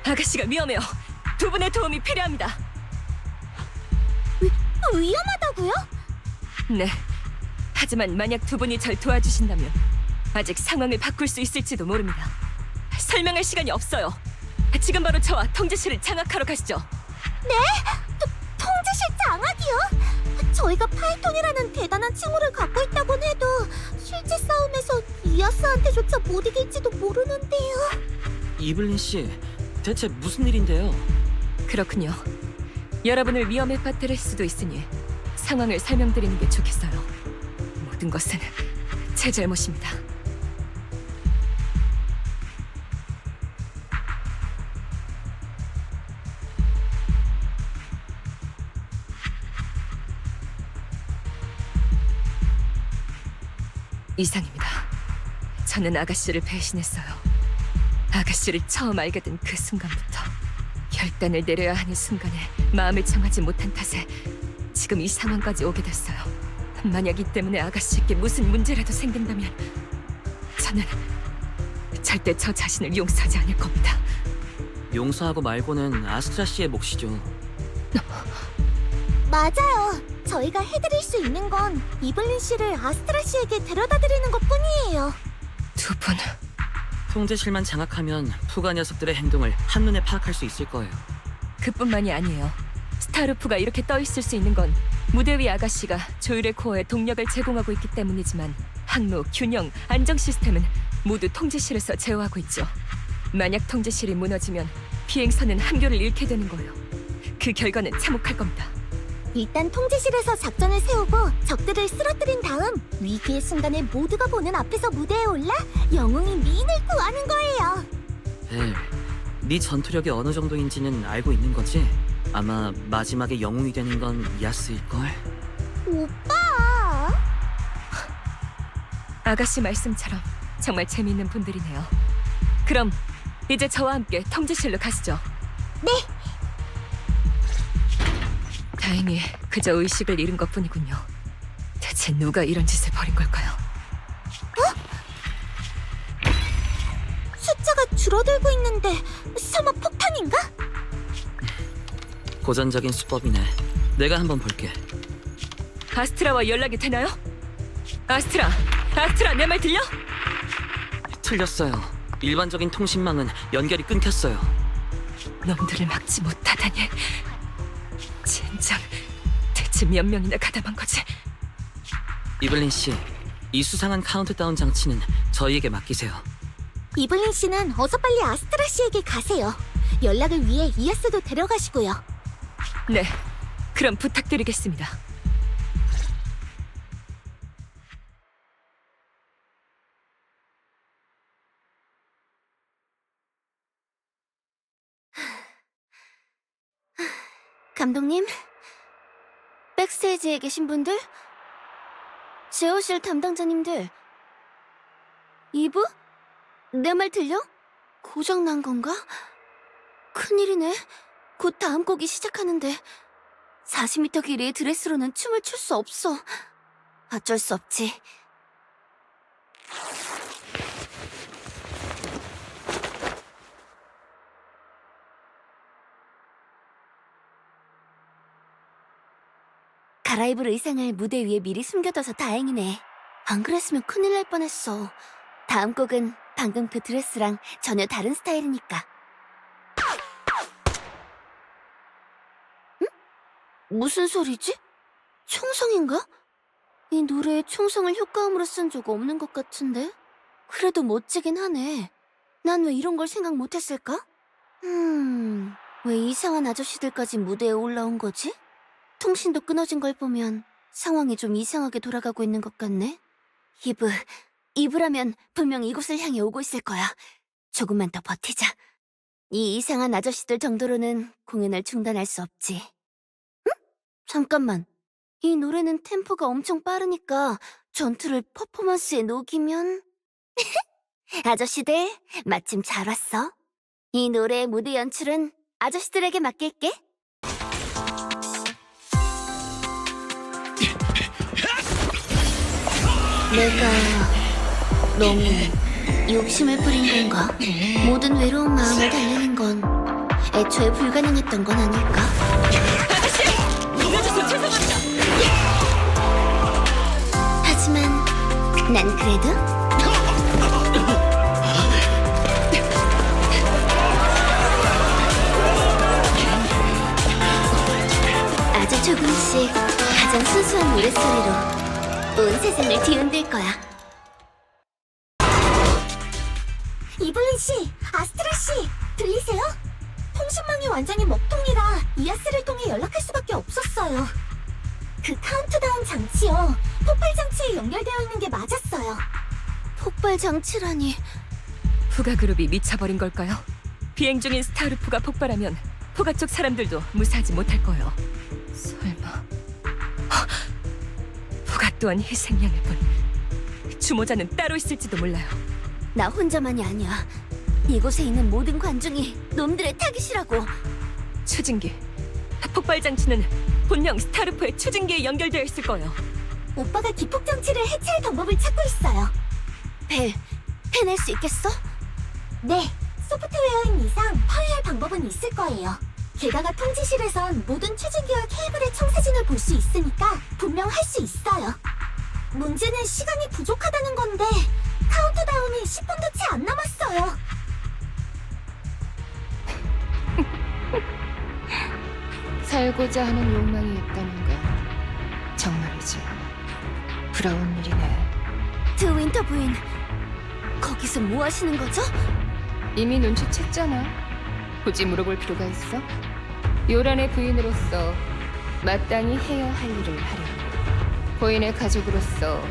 아가씨가 위험해요. 두 분의 도움이 필요합니다. 위험하다고요? 네. 하지만 만약 두 분이 절 도와주신다면 아직 상황을 바꿀 수 있을지도 모릅니다. 설명할 시간이 없어요. 지금 바로 저와 통제실을 장악하러 가시죠. 네? 통제실 장악이요? 저희가 파이톤이라는 대단한 칭호를 갖고 있다곤 해도 실제 싸움에서 이아스한테조차 못 이길지도 모르는데요. 이블린 씨, 대체 무슨 일인데요? 그렇군요. 여러분을 위험에 빠뜨릴 수도 있으니 상황을 설명드리는 게 좋겠어요. 모든 것은 제 잘못입니다. 이상입니다. 저는 아가씨를 배신했어요. 아가씨를 처음 알게 된 그 순간부터 결단을 내려야 하는 순간에 마음을 정하지 못한 탓에 지금 이 상황까지 오게 됐어요. 만약 이 때문에 아가씨에게 무슨 문제라도 생긴다면 저는 절대 저 자신을 용서하지 않을 겁니다. 용서하고 말고는 아스트라 씨의 몫이죠. 맞아요. 저희가 해드릴 수 있는 건 이블린 씨를 아스트라 씨에게 데려다 드리는 것 뿐이에요. 두 분, 통제실만 장악하면 푸가 녀석들의 행동을 한눈에 파악할 수 있을 거예요. 그뿐만이 아니에요. 스타루프가 이렇게 떠 있을 수 있는 건 무대 위 아가씨가 조율의 코어에 동력을 제공하고 있기 때문이지만 항로, 균형, 안정 시스템은 모두 통제실에서 제어하고 있죠. 만약 통제실이 무너지면 비행선은 함교를 잃게 되는 거예요. 그 결과는 참혹할 겁니다. 일단 통제실에서 작전을 세우고 적들을 쓰러뜨린 다음 위기의 순간에 모두가 보는 앞에서 무대에 올라 영웅이 미인을 구하는 거예요. 벨, 네 전투력이 어느 정도인지는 알고 있는 거지? 아마 마지막에 영웅이 되는 건 야스일걸? 오빠! 아가씨 말씀처럼 정말 재미있는 분들이네요. 그럼 이제 저와 함께 통제실로 가시죠. 네! 다행히 그저 의식을 잃은 것뿐이군요. 대체 누가 이런 짓을 벌인 걸까요? 숫자가 줄어들고 있는데 설마 폭탄인가? 고전적인 수법이네. 내가 한번 볼게. 아스트라와 연락이 되나요? 아스트라, 내 말 들려? 틀렸어요. 일반적인 통신망은 연결이 끊겼어요. 놈들을 막지 못하다니. 젠장, 대체 몇 명이나 가담한 거지? 이블린 씨, 이 수상한 카운트다운 장치는 저희에게 맡기세요. 이블린 씨는 어서 빨리 아스트라 씨에게 가세요. 연락을 위해 이아스도 데려가시고요. 네, 그럼 부탁드리겠습니다. 감독님, 백스테이지에 계신 분들, 제어실 담당자님들, 이브? 내 말 들려? 고장 난 건가? 큰일이네. 곧 다음 곡이 시작하는데 40m 길이의 드레스로는 춤을 출 수 없어. 어쩔 수 없지. 갈아입을 의상을 무대 위에 미리 숨겨둬서 다행이네. 안 그랬으면 큰일 날 뻔했어. 다음 곡은 방금 그 드레스랑 전혀 다른 스타일이니까. 응? 무슨 소리지? 총성인가? 이 노래에 총성을 효과음으로 쓴 적 없는 것 같은데? 그래도 멋지긴 하네. 난 왜 이런 걸 생각 못했을까? 왜 이상한 아저씨들까지 무대에 올라온 거지? 통신도 끊어진 걸 보면 상황이 좀 이상하게 돌아가고 있는 것 같네. 이브라면 분명 이곳을 향해 오고 있을 거야. 조금만 더 버티자. 이 이상한 아저씨들 정도로는 공연을 중단할 수 없지. 응? 잠깐만. 이 노래는 템포가 엄청 빠르니까 전투를 퍼포먼스에 녹이면... 아저씨들, 마침 잘 왔어. 이 노래의 무대 연출은 아저씨들에게 맡길게. 내가 너무 욕심을 부린 건가? 모든 외로운 마음을 달래는 건 애초에 불가능했던 건 아닐까? 아가씨! 늦어서 죄송합니다! 하지만 난 그래도 아주 조금씩 가장 순수한 노랫소리로 온 세상을 뒤흔들 거야. 이블린 씨, 아스트라 씨, 들리세요? 통신망이 완전히 먹통이라 이아스를 통해 연락할 수밖에 없었어요. 그 카운트다운 장치요. 폭발 장치에 연결되어 있는 게 맞았어요. 폭발 장치라니. 푸가 그룹이 미쳐버린 걸까요? 비행 중인 스타루프가 폭발하면 푸가 쪽 사람들도 무사하지 못할 거예요. 설마 푸가 또한 희생양일 뿐. 주모자는 따로 있을지도 몰라요. 나 혼자만이 아니야. 이곳에 있는 모든 관중이 놈들의 타깃이라고. 추진기. 폭발 장치는 분명 스타루프의 추진기에 연결되어 있을 거예요. 오빠가 기폭 장치를 해체할 방법을 찾고 있어요. 벨, 해낼 수 있겠어? 네, 소프트웨어인 이상 파괴할 방법은 있을 거예요. 게다가 통지실에선 모든 추진기와 케이블의 청사진을 볼 수 있으니까 분명 할 수 있어요. 문제는 시간이 부족하다는 건데 카운트다운이 10분도 채 안 남았어요. 살고자 하는 욕망이 있다는 거 정말이지 부러운 일이네. 드윈터 부인, 거기서 뭐 하시는 거죠? 이미 눈치챘잖아. 굳이 물어볼 필요가 있어? 요란의 부인으로서 마땅히 해야 할 일을 하려고. 부인의 가족으로서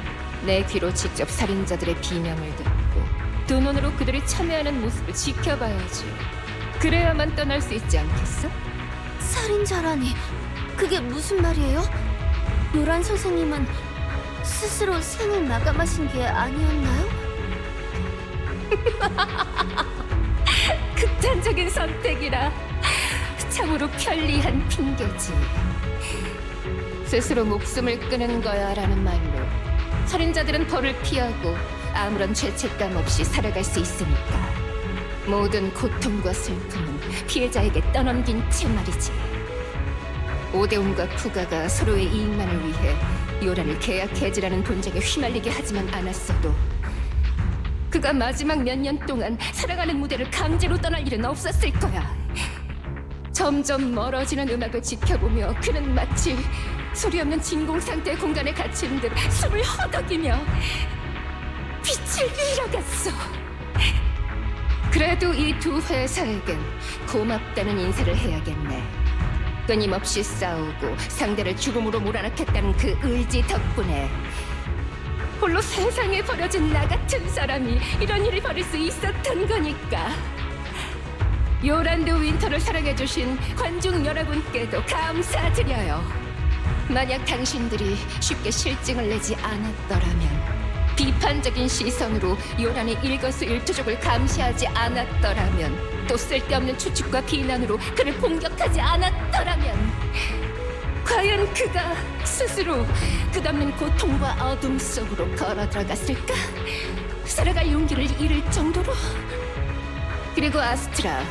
내 귀로 직접 살인자들의 비명을 듣고 두 눈으로 그들이 참여하는 모습을 지켜봐야지. 그래야만 떠날 수 있지 않겠어? 살인자라니, 그게 무슨 말이에요? 요란 선생님은 스스로 생을 마감하신 게 아니었나요? 극단적인 선택이라 참으로 편리한 핑계지. 스스로 목숨을 끊은 거야라는 말로 살인자들은 벌을 피하고 아무런 죄책감 없이 살아갈 수 있으니까. 모든 고통과 슬픔은 피해자에게 떠넘긴 채 말이지. 오데온과 푸가가 서로의 이익만을 위해 요란을 계약 해지라는 본적에 휘말리게 하지만 않았어도 그가 마지막 몇 년 동안 살아가는 무대를 강제로 떠날 일은 없었을 거야. 점점 멀어지는 음악을 지켜보며 그는 마치 소리 없는 진공 상태 공간에 갇힌 듯 숨을 허덕이며 빛을 잃어갔어. 그래도 이 두 회사에겐 고맙다는 인사를 해야겠네. 끊임없이 싸우고 상대를 죽음으로 몰아넣겠다는 그 의지 덕분에 홀로 세상에 버려진 나 같은 사람이 이런 일을 벌일 수 있었던 거니까. 요란드 윈터를 사랑해주신 관중 여러분께도 감사드려요. 만약 당신들이 쉽게 실증을 내지 않았더라면, 비판적인 시선으로 요란의 일거수일투족을 감시하지 않았더라면, 또 쓸데없는 추측과 비난으로 그를 공격하지 않았더라면, 과연 그가 스스로 끝없는 고통과 어둠 속으로 걸어 들어갔을까? 살아갈 용기를 잃을 정도로? 그리고 아스트라,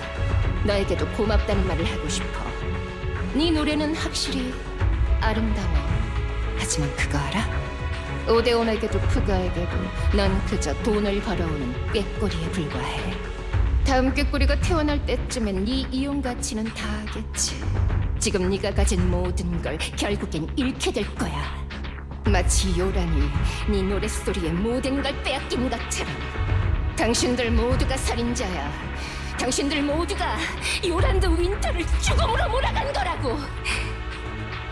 너에게도 고맙다는 말을 하고 싶어. 네 노래는 확실히 아름다워. 하지만 그거 알아? 오데온에게도 푸가에게도 넌 그저 돈을 벌어오는 꾀꼬리에 불과해. 다음 꾀꼬리가 태어날 때쯤엔 네 이용 가치는 다하겠지. 지금 네가 가진 모든 걸 결국엔 잃게 될 거야. 마치 요란이 네 노랫소리에 모든 걸 빼앗긴 것처럼. 당신들 모두가 살인자야. 당신들 모두가 요란드 윈터를 죽음으로 몰아간 거라고.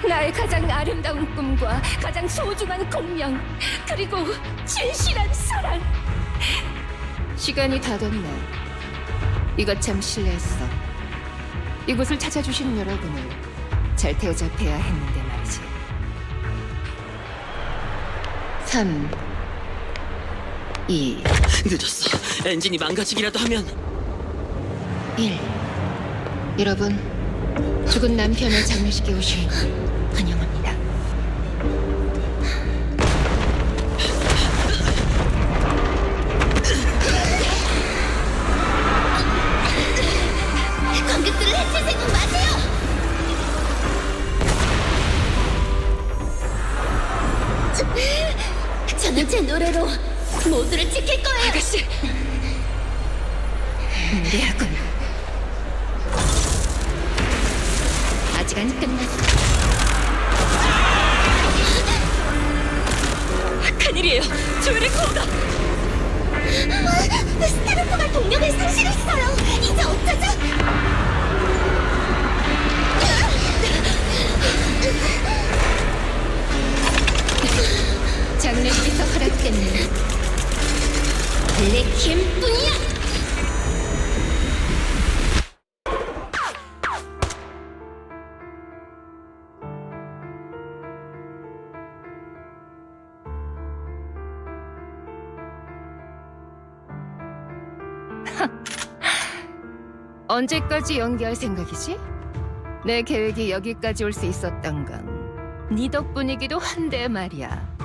나의 가장 아름다운 꿈과 가장 소중한 공명, 그리고 진실한 사랑. 시간이 다 됐네. 이것 참 실례했어. 이곳을 찾아주신 여러분을 잘 대접해야 했는데 말이지. 3, 2, 늦었어. 엔진이 망가지기라도 하면. 1. 여러분, 죽은 남편의 장례식에 오신 걸 환영합니다. 관객들을 해칠 생각 마세요! 저는 제 노래로 모두를 지킬 거예요! 아가씨! 무례하군. 아직 안 끝났어. 큰일이에요. 조율의 코어가. 스타루프가 동력을 상실했어요. 이제 어쩌죠? 하늘께서 허락했네. 블랙캠뿐이야. 언제까지 연기할 생각이지? 내 계획이 여기까지 올 수 있었던 건 네 덕분이기도 한데 말이야.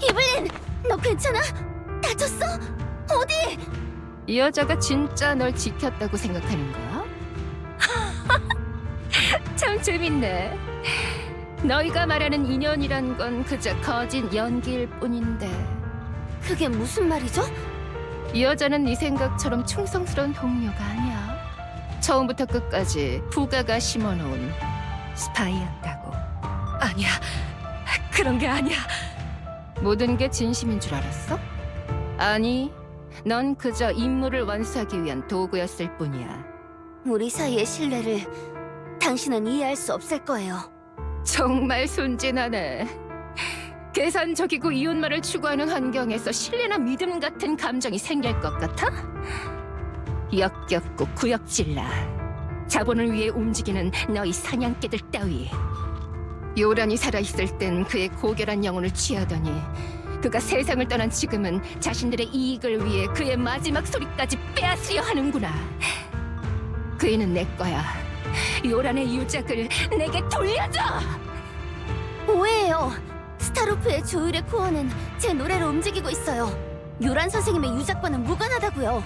이블린, 너 괜찮아? 다쳤어? 어디? 이 여자가 진짜 널 지켰다고 생각하는 거야? 참 재밌네. 너희가 말하는 인연이란 건 그저 거짓 연기일 뿐인데 그게 무슨 말이죠? 이 여자는 네 생각처럼 충성스러운 동료가 아니야. 처음부터 끝까지 부가가 심어놓은 스파이였다고. 아니야, 그런 게 아니야. 모든 게 진심인 줄 알았어? 아니, 넌 그저 임무를 완수하기 위한 도구였을 뿐이야. 우리 사이의 신뢰를 당신은 이해할 수 없을 거예요. 정말 순진하네. 계산적이고 이웃말을 추구하는 환경에서 신뢰나 믿음 같은 감정이 생길 것 같아? 역겹고 구역질나. 자본을 위해 움직이는 너희 사냥개들 따위. 요란히 살아있을 땐 그의 고결한 영혼을 취하더니 그가 세상을 떠난 지금은 자신들의 이익을 위해 그의 마지막 소리까지 빼앗으려 하는구나. 그이는 내 거야. 요란의 유작을 내게 돌려줘! 오해예요. 스타로프의 조율의 코어는 제 노래로 움직이고 있어요. 요란 선생님의 유작과는 무관하다고요.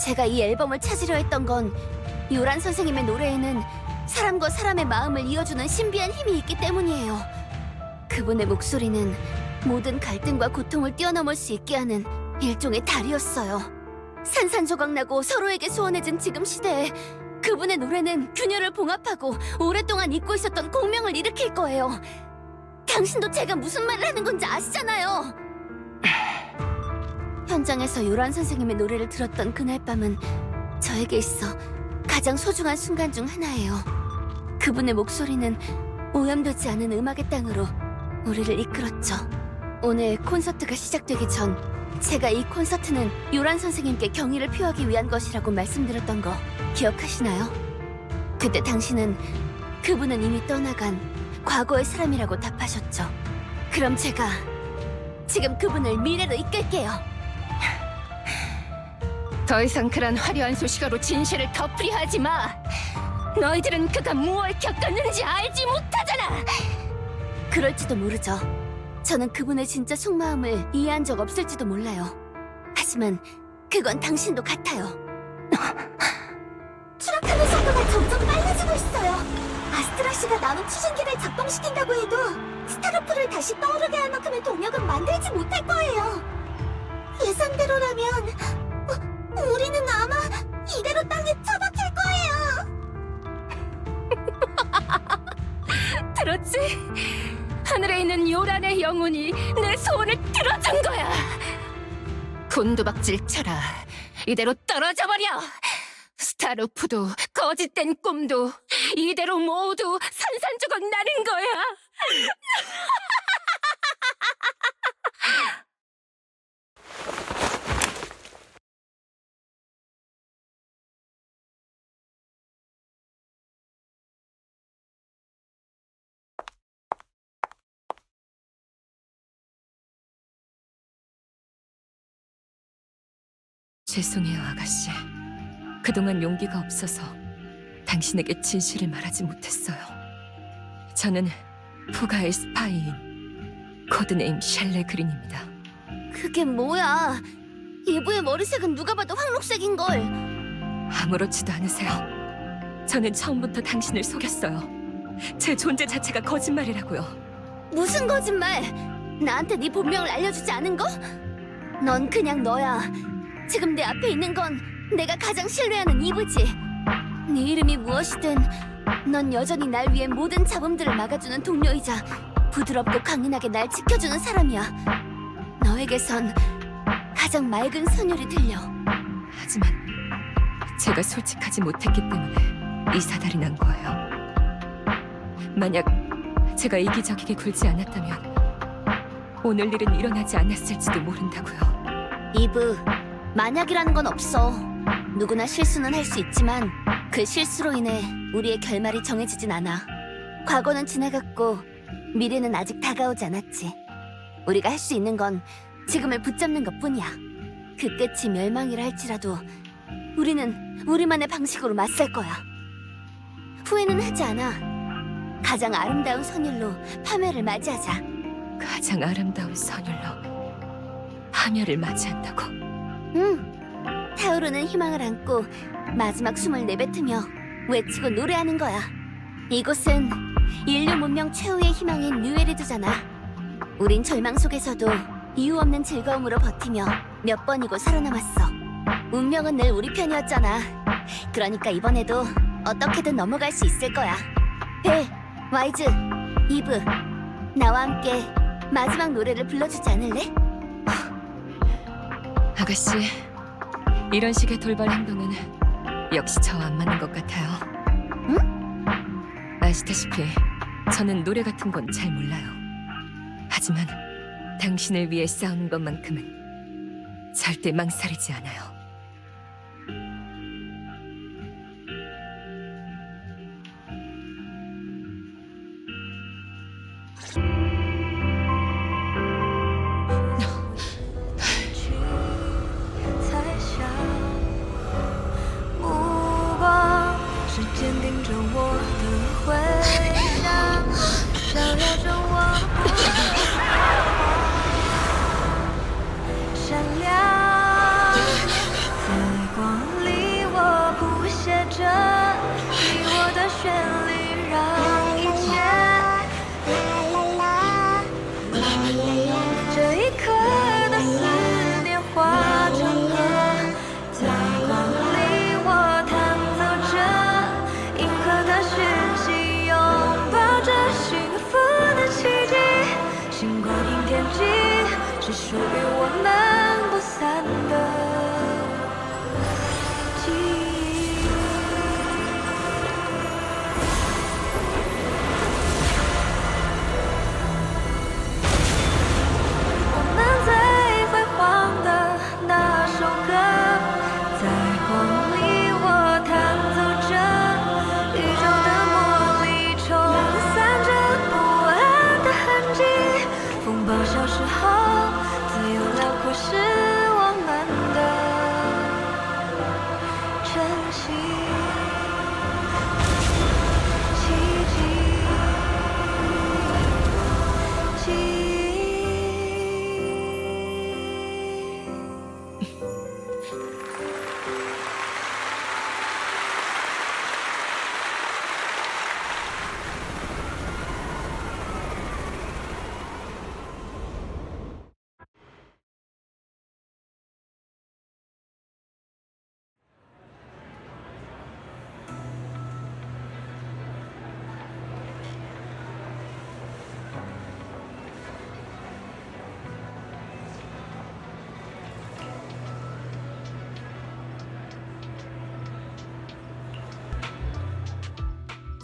제가 이 앨범을 찾으려 했던 건 요란 선생님의 노래에는 사람과 사람의 마음을 이어주는 신비한 힘이 있기 때문이에요. 그분의 목소리는 모든 갈등과 고통을 뛰어넘을 수 있게 하는 일종의 달이었어요. 산산조각나고 서로에게 소원해진 지금 시대에 그분의 노래는 균열을 봉합하고 오랫동안 잊고 있었던 공명을 일으킬 거예요. 당신도 제가 무슨 말을 하는 건지 아시잖아요. 현장에서 요란 선생님의 노래를 들었던 그날 밤은 저에게 있어 가장 소중한 순간 중 하나예요. 그분의 목소리는 오염되지 않은 음악의 땅으로 우리를 이끌었죠. 오늘 콘서트가 시작되기 전 제가 이 콘서트는 요란 선생님께 경의를 표하기 위한 것이라고 말씀드렸던 거 기억하시나요? 그때 당신은 그분은 이미 떠나간 과거의 사람이라고 답하셨죠. 그럼 제가 지금 그분을 미래로 이끌게요. 더 이상 그런 화려한 소식으로 진실을 덮으려 하지 마. 너희들은 그가 무엇을 겪었는지 알지 못하잖아. 그럴지도 모르죠. 저는 그분의 진짜 속마음을 이해한 적 없을지도 몰라요. 하지만 그건 당신도 같아요. 추락하는 속도가 점점 빨라지고 있어요. 아스트라 씨가 나눔 추진기를 작동시킨다고 해도 스타루프를 다시 떠오르게 할 만큼의 동력은 만들지 못할 거예요. 예상대로라면 우리는 아마 이대로 땅에 처박힐 거예요. 들었지? 하늘에 있는 요란의 영혼이 내 소원을 들어준 거야. 곤두박질 쳐라. 이대로 떨어져 버려. 스타루프도 거짓된 꿈도 이대로 모두 산산조각 나는 거야. 죄송해요, 아가씨. 그동안 용기가 없어서 당신에게 진실을 말하지 못했어요. 저는 푸가의 스파이인 코드네임 샬레 그린입니다. 그게 뭐야? 이브의 머리색은 누가 봐도 황록색인걸. 아무렇지도 않으세요. 저는 처음부터 당신을 속였어요. 제 존재 자체가 거짓말이라고요. 무슨 거짓말? 나한테 네 본명을 알려주지 않은 거? 넌 그냥 너야. 지금 내 앞에 있는 건 내가 가장 신뢰하는 이브지. 네 이름이 무엇이든 넌 여전히 날 위해 모든 잡음들을 막아주는 동료이자 부드럽고 강인하게 날 지켜주는 사람이야. 너에게선 가장 맑은 선율이 들려. 하지만 제가 솔직하지 못했기 때문에 이 사달이 난 거예요. 만약 제가 이기적이게 굴지 않았다면 오늘 일은 일어나지 않았을지도 모른다고요. 이브, 만약이라는 건 없어. 누구나 실수는 할 수 있지만 그 실수로 인해 우리의 결말이 정해지진 않아. 과거는 지나갔고 미래는 아직 다가오지 않았지. 우리가 할 수 있는 건 지금을 붙잡는 것뿐이야. 그 끝이 멸망이라 할지라도 우리는 우리만의 방식으로 맞설 거야. 후회는 하지 않아. 가장 아름다운 선율로 파멸을 맞이하자. 가장 아름다운 선율로 파멸을 맞이한다고. 응. 타오르는 희망을 안고 마지막 숨을 내뱉으며 외치고 노래하는 거야. 이곳은 인류 문명 최후의 희망인 뉴에리드잖아. 우린 절망 속에서도 이유 없는 즐거움으로 버티며 몇 번이고 살아남았어. 운명은 늘 우리 편이었잖아. 그러니까 이번에도 어떻게든 넘어갈 수 있을 거야. 벨, 와이즈, 이브, 나와 함께 마지막 노래를 불러주지 않을래? 아가씨, 이런 식의 돌발 행동은 역시 저와 안 맞는 것 같아요. 응? 아시다시피 저는 노래 같은 건 잘 몰라요. 하지만 당신을 위해 싸우는 것만큼은 절대 망설이지 않아요.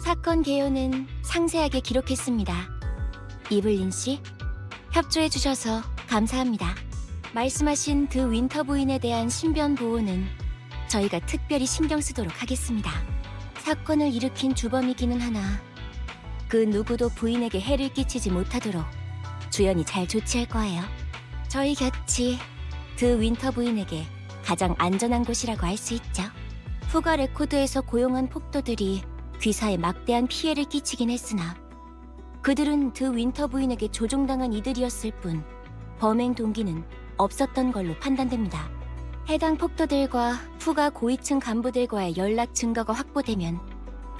사건 개요는 상세하게 기록했습니다. 이블린 씨, 협조해 주셔서 감사합니다. 말씀하신 그 윈터 부인에 대한 신변 보호는 저희가 특별히 신경 쓰도록 하겠습니다. 사건을 일으킨 주범이기는 하나 그 누구도 부인에게 해를 끼치지 못하도록 주연이 잘 조치할 거예요. 저희 곁이 그 윈터 부인에게 가장 안전한 곳이라고 할 수 있죠. 푸가 레코드에서 고용한 폭도들이 귀사에 막대한 피해를 끼치긴 했으나 그들은 드 윈터 부인에게 조종당한 이들이었을 뿐 범행 동기는 없었던 걸로 판단됩니다. 해당 폭도들과 푸가 고위층 간부들과의 연락 증거가 확보되면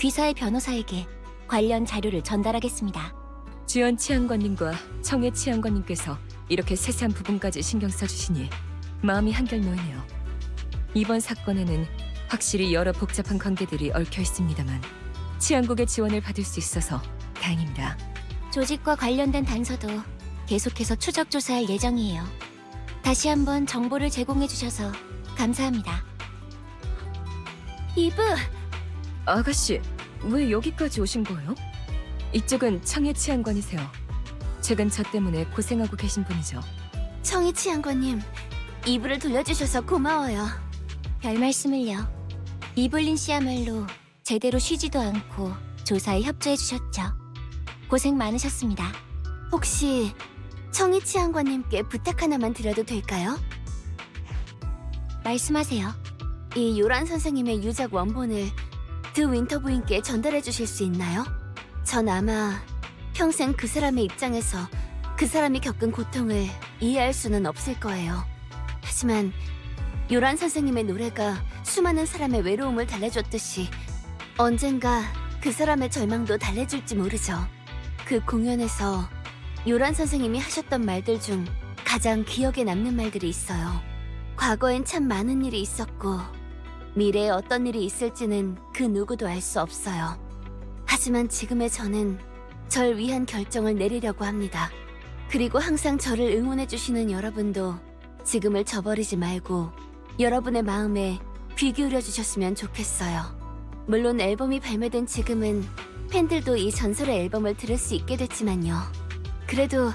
귀사의 변호사에게 관련 자료를 전달하겠습니다. 주연 치안관님과 청해 치안관님께서 이렇게 세세한 부분까지 신경 써주시니 마음이 한결 놓이네요. 이번 사건에는 확실히 여러 복잡한 관계들이 얽혀 있습니다만 치안국의 지원을 받을 수 있어서 다행입니다. 조직과 관련된 단서도 계속해서 추적 조사할 예정이에요. 다시 한번 정보를 제공해 주셔서 감사합니다. 이브, 아가씨, 왜 여기까지 오신 거예요? 이쪽은 청해 치안관이세요. 최근 저 때문에 고생하고 계신 분이죠. 청희 치안관님, 이불을 돌려주셔서 고마워요. 별 말씀을요. 이블린 씨야말로 제대로 쉬지도 않고 조사에 협조해 주셨죠. 고생 많으셨습니다. 혹시 청희 치안관님께 부탁 하나만 드려도 될까요? 말씀하세요. 이 요란 선생님의 유작 원본을 드 윈터 부인께 전달해 주실 수 있나요? 전 아마 평생 그 사람의 입장에서 그 사람이 겪은 고통을 이해할 수는 없을 거예요. 하지만 요란 선생님의 노래가 수많은 사람의 외로움을 달래줬듯이 언젠가 그 사람의 절망도 달래줄지 모르죠. 그 공연에서 요란 선생님이 하셨던 말들 중 가장 기억에 남는 말들이 있어요. 과거엔 참 많은 일이 있었고 미래에 어떤 일이 있을지는 그 누구도 알 수 없어요. 하지만 지금의 저는 절 위한 결정을 내리려고 합니다. 그리고 항상 저를 응원해주시는 여러분도 지금을 저버리지 말고 여러분의 마음에 귀 기울여 주셨으면 좋겠어요. 물론 앨범이 발매된 지금은 팬들도 이 전설의 앨범을 들을 수 있게 됐지만요. 그래도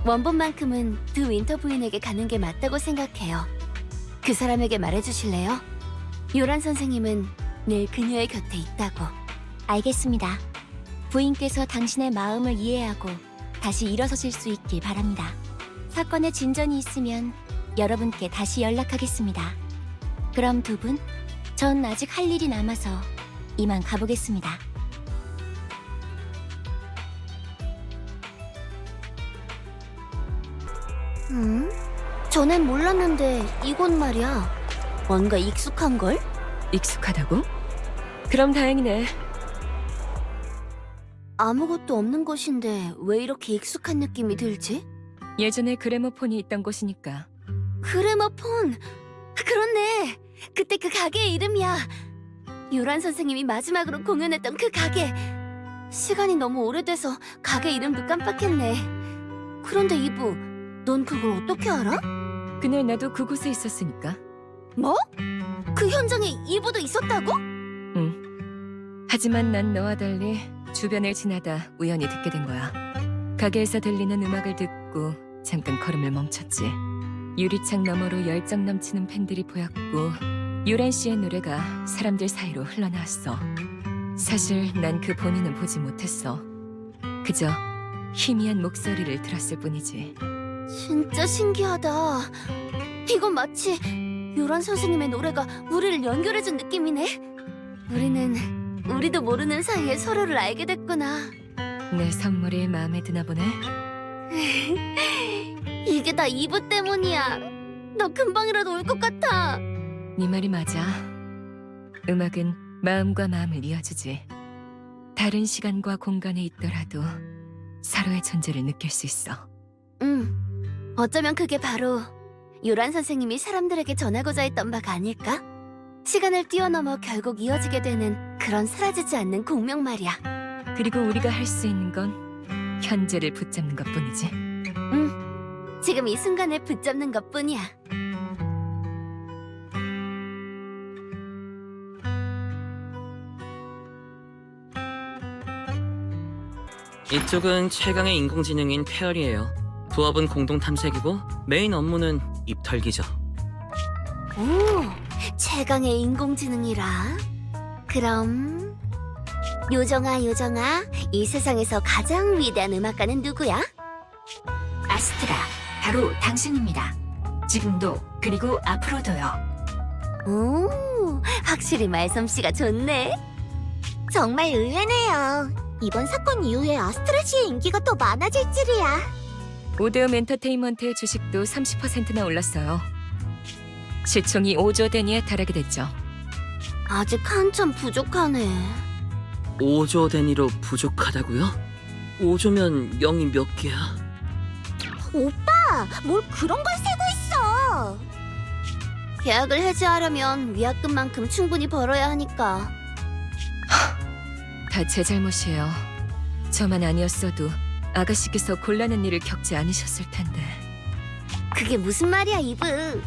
원본만큼은 드 윈터 부인에게 가는 게 맞다고 생각해요. 그 사람에게 말해주실래요? 요란 선생님은 늘 그녀의 곁에 있다고. 알겠습니다. 부인께서 당신의 마음을 이해하고 다시 일어서실 수 있길 바랍니다. 사건에 진전이 있으면 여러분께 다시 연락하겠습니다. 그럼 두 분, 전 아직 할 일이 남아서 이만 가보겠습니다. 전엔 몰랐는데 이곳 말이야. 뭔가 익숙한걸? 익숙하다고? 그럼 다행이네. 아무것도 없는 곳인데 왜 이렇게 익숙한 느낌이 들지? 예전에 그래머폰이 있던 곳이니까. 그래머폰! 그렇네! 그때 그 가게의 이름이야! 요란 선생님이 마지막으로 공연했던 그 가게! 시간이 너무 오래돼서 가게 이름도 깜빡했네. 그런데 이브, 넌 그걸 어떻게 알아? 그날 나도 그곳에 있었으니까. 뭐? 그 현장에 이브도 있었다고? 응. 하지만 난 너와 달리 주변을 지나다 우연히 듣게 된 거야. 가게에서 들리는 음악을 듣고 잠깐 걸음을 멈췄지. 유리창 너머로 열정 넘치는 팬들이 보였고 요란 씨의 노래가 사람들 사이로 흘러나왔어. 사실 난 그 본인은 보지 못했어. 그저 희미한 목소리를 들었을 뿐이지. 진짜 신기하다. 이건 마치 요란 선생님의 노래가 우리를 연결해준 느낌이네. 우리도 모르는 사이에 서로를 알게 됐구나. 내 선물이 마음에 드나 보네. 이게 다 이브 때문이야. 너 금방이라도 올 것 같아. 네 말이 맞아. 음악은 마음과 마음을 이어주지. 다른 시간과 공간에 있더라도 서로의 존재를 느낄 수 있어. 어쩌면 그게 바로 요란 선생님이 사람들에게 전하고자 했던 바가 아닐까? 시간을 뛰어넘어 결국 이어지게 되는 그런 사라지지 않는 공명 말이야. 그리고 우리가 할 수 있는 건 현재를 붙잡는 것뿐이지. 지금 이 순간을 붙잡는 것뿐이야. 이쪽은 최강의 인공지능인 페어리예요. 부업은 공동 탐색이고 메인 업무는 입털기죠. 오, 최강의 인공지능이라. 그럼 요정아, 이 세상에서 가장 위대한 음악가는 누구야? 아스트라, 바로 당신입니다. 지금도 그리고 앞으로도요. 오, 확실히 말솜씨가 좋네. 정말 의외네요. 이번 사건 이후에 아스트라 씨의 인기가 더 많아질 줄이야. 오데움 엔터테인먼트의 주식도 30%나 올랐어요. 시총이 5조 데니에 달하게 됐죠. 아직 한참 부족하네. 5조 단위로 부족하다고요? 5조면 0이 몇 개야? 오빠, 뭘 그런 걸 세고 있어. 계약을 해지하려면 위약금만큼 충분히 벌어야 하니까. 다 제 잘못이에요. 저만 아니었어도 아가씨께서 곤란한 일을 겪지 않으셨을 텐데. 그게 무슨 말이야, 이브.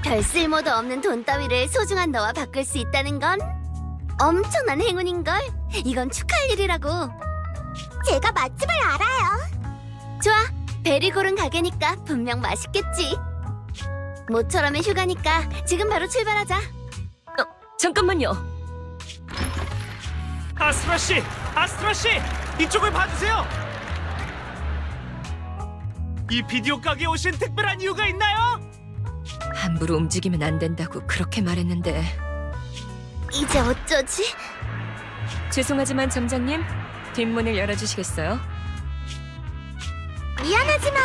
별 쓸모도 없는 돈 따위를 소중한 너와 바꿀 수 있다는 건 엄청난 행운인걸. 이건 축하할 일이라고. 제가 맛집을 알아요. 좋아, 베리 고른 가게니까 분명 맛있겠지. 모처럼의 휴가니까 지금 바로 출발하자. 잠깐만요. 아스트라 씨, 아스트라 씨, 이쪽을 봐주세요. 이 비디오 가게에 오신 특별한 이유가 있나요? 함부로 움직이면 안 된다고 그렇게 말했는데. 이제 어쩌지? 죄송하지만 점장님, 뒷문을 열어주시겠어요? 미안하지만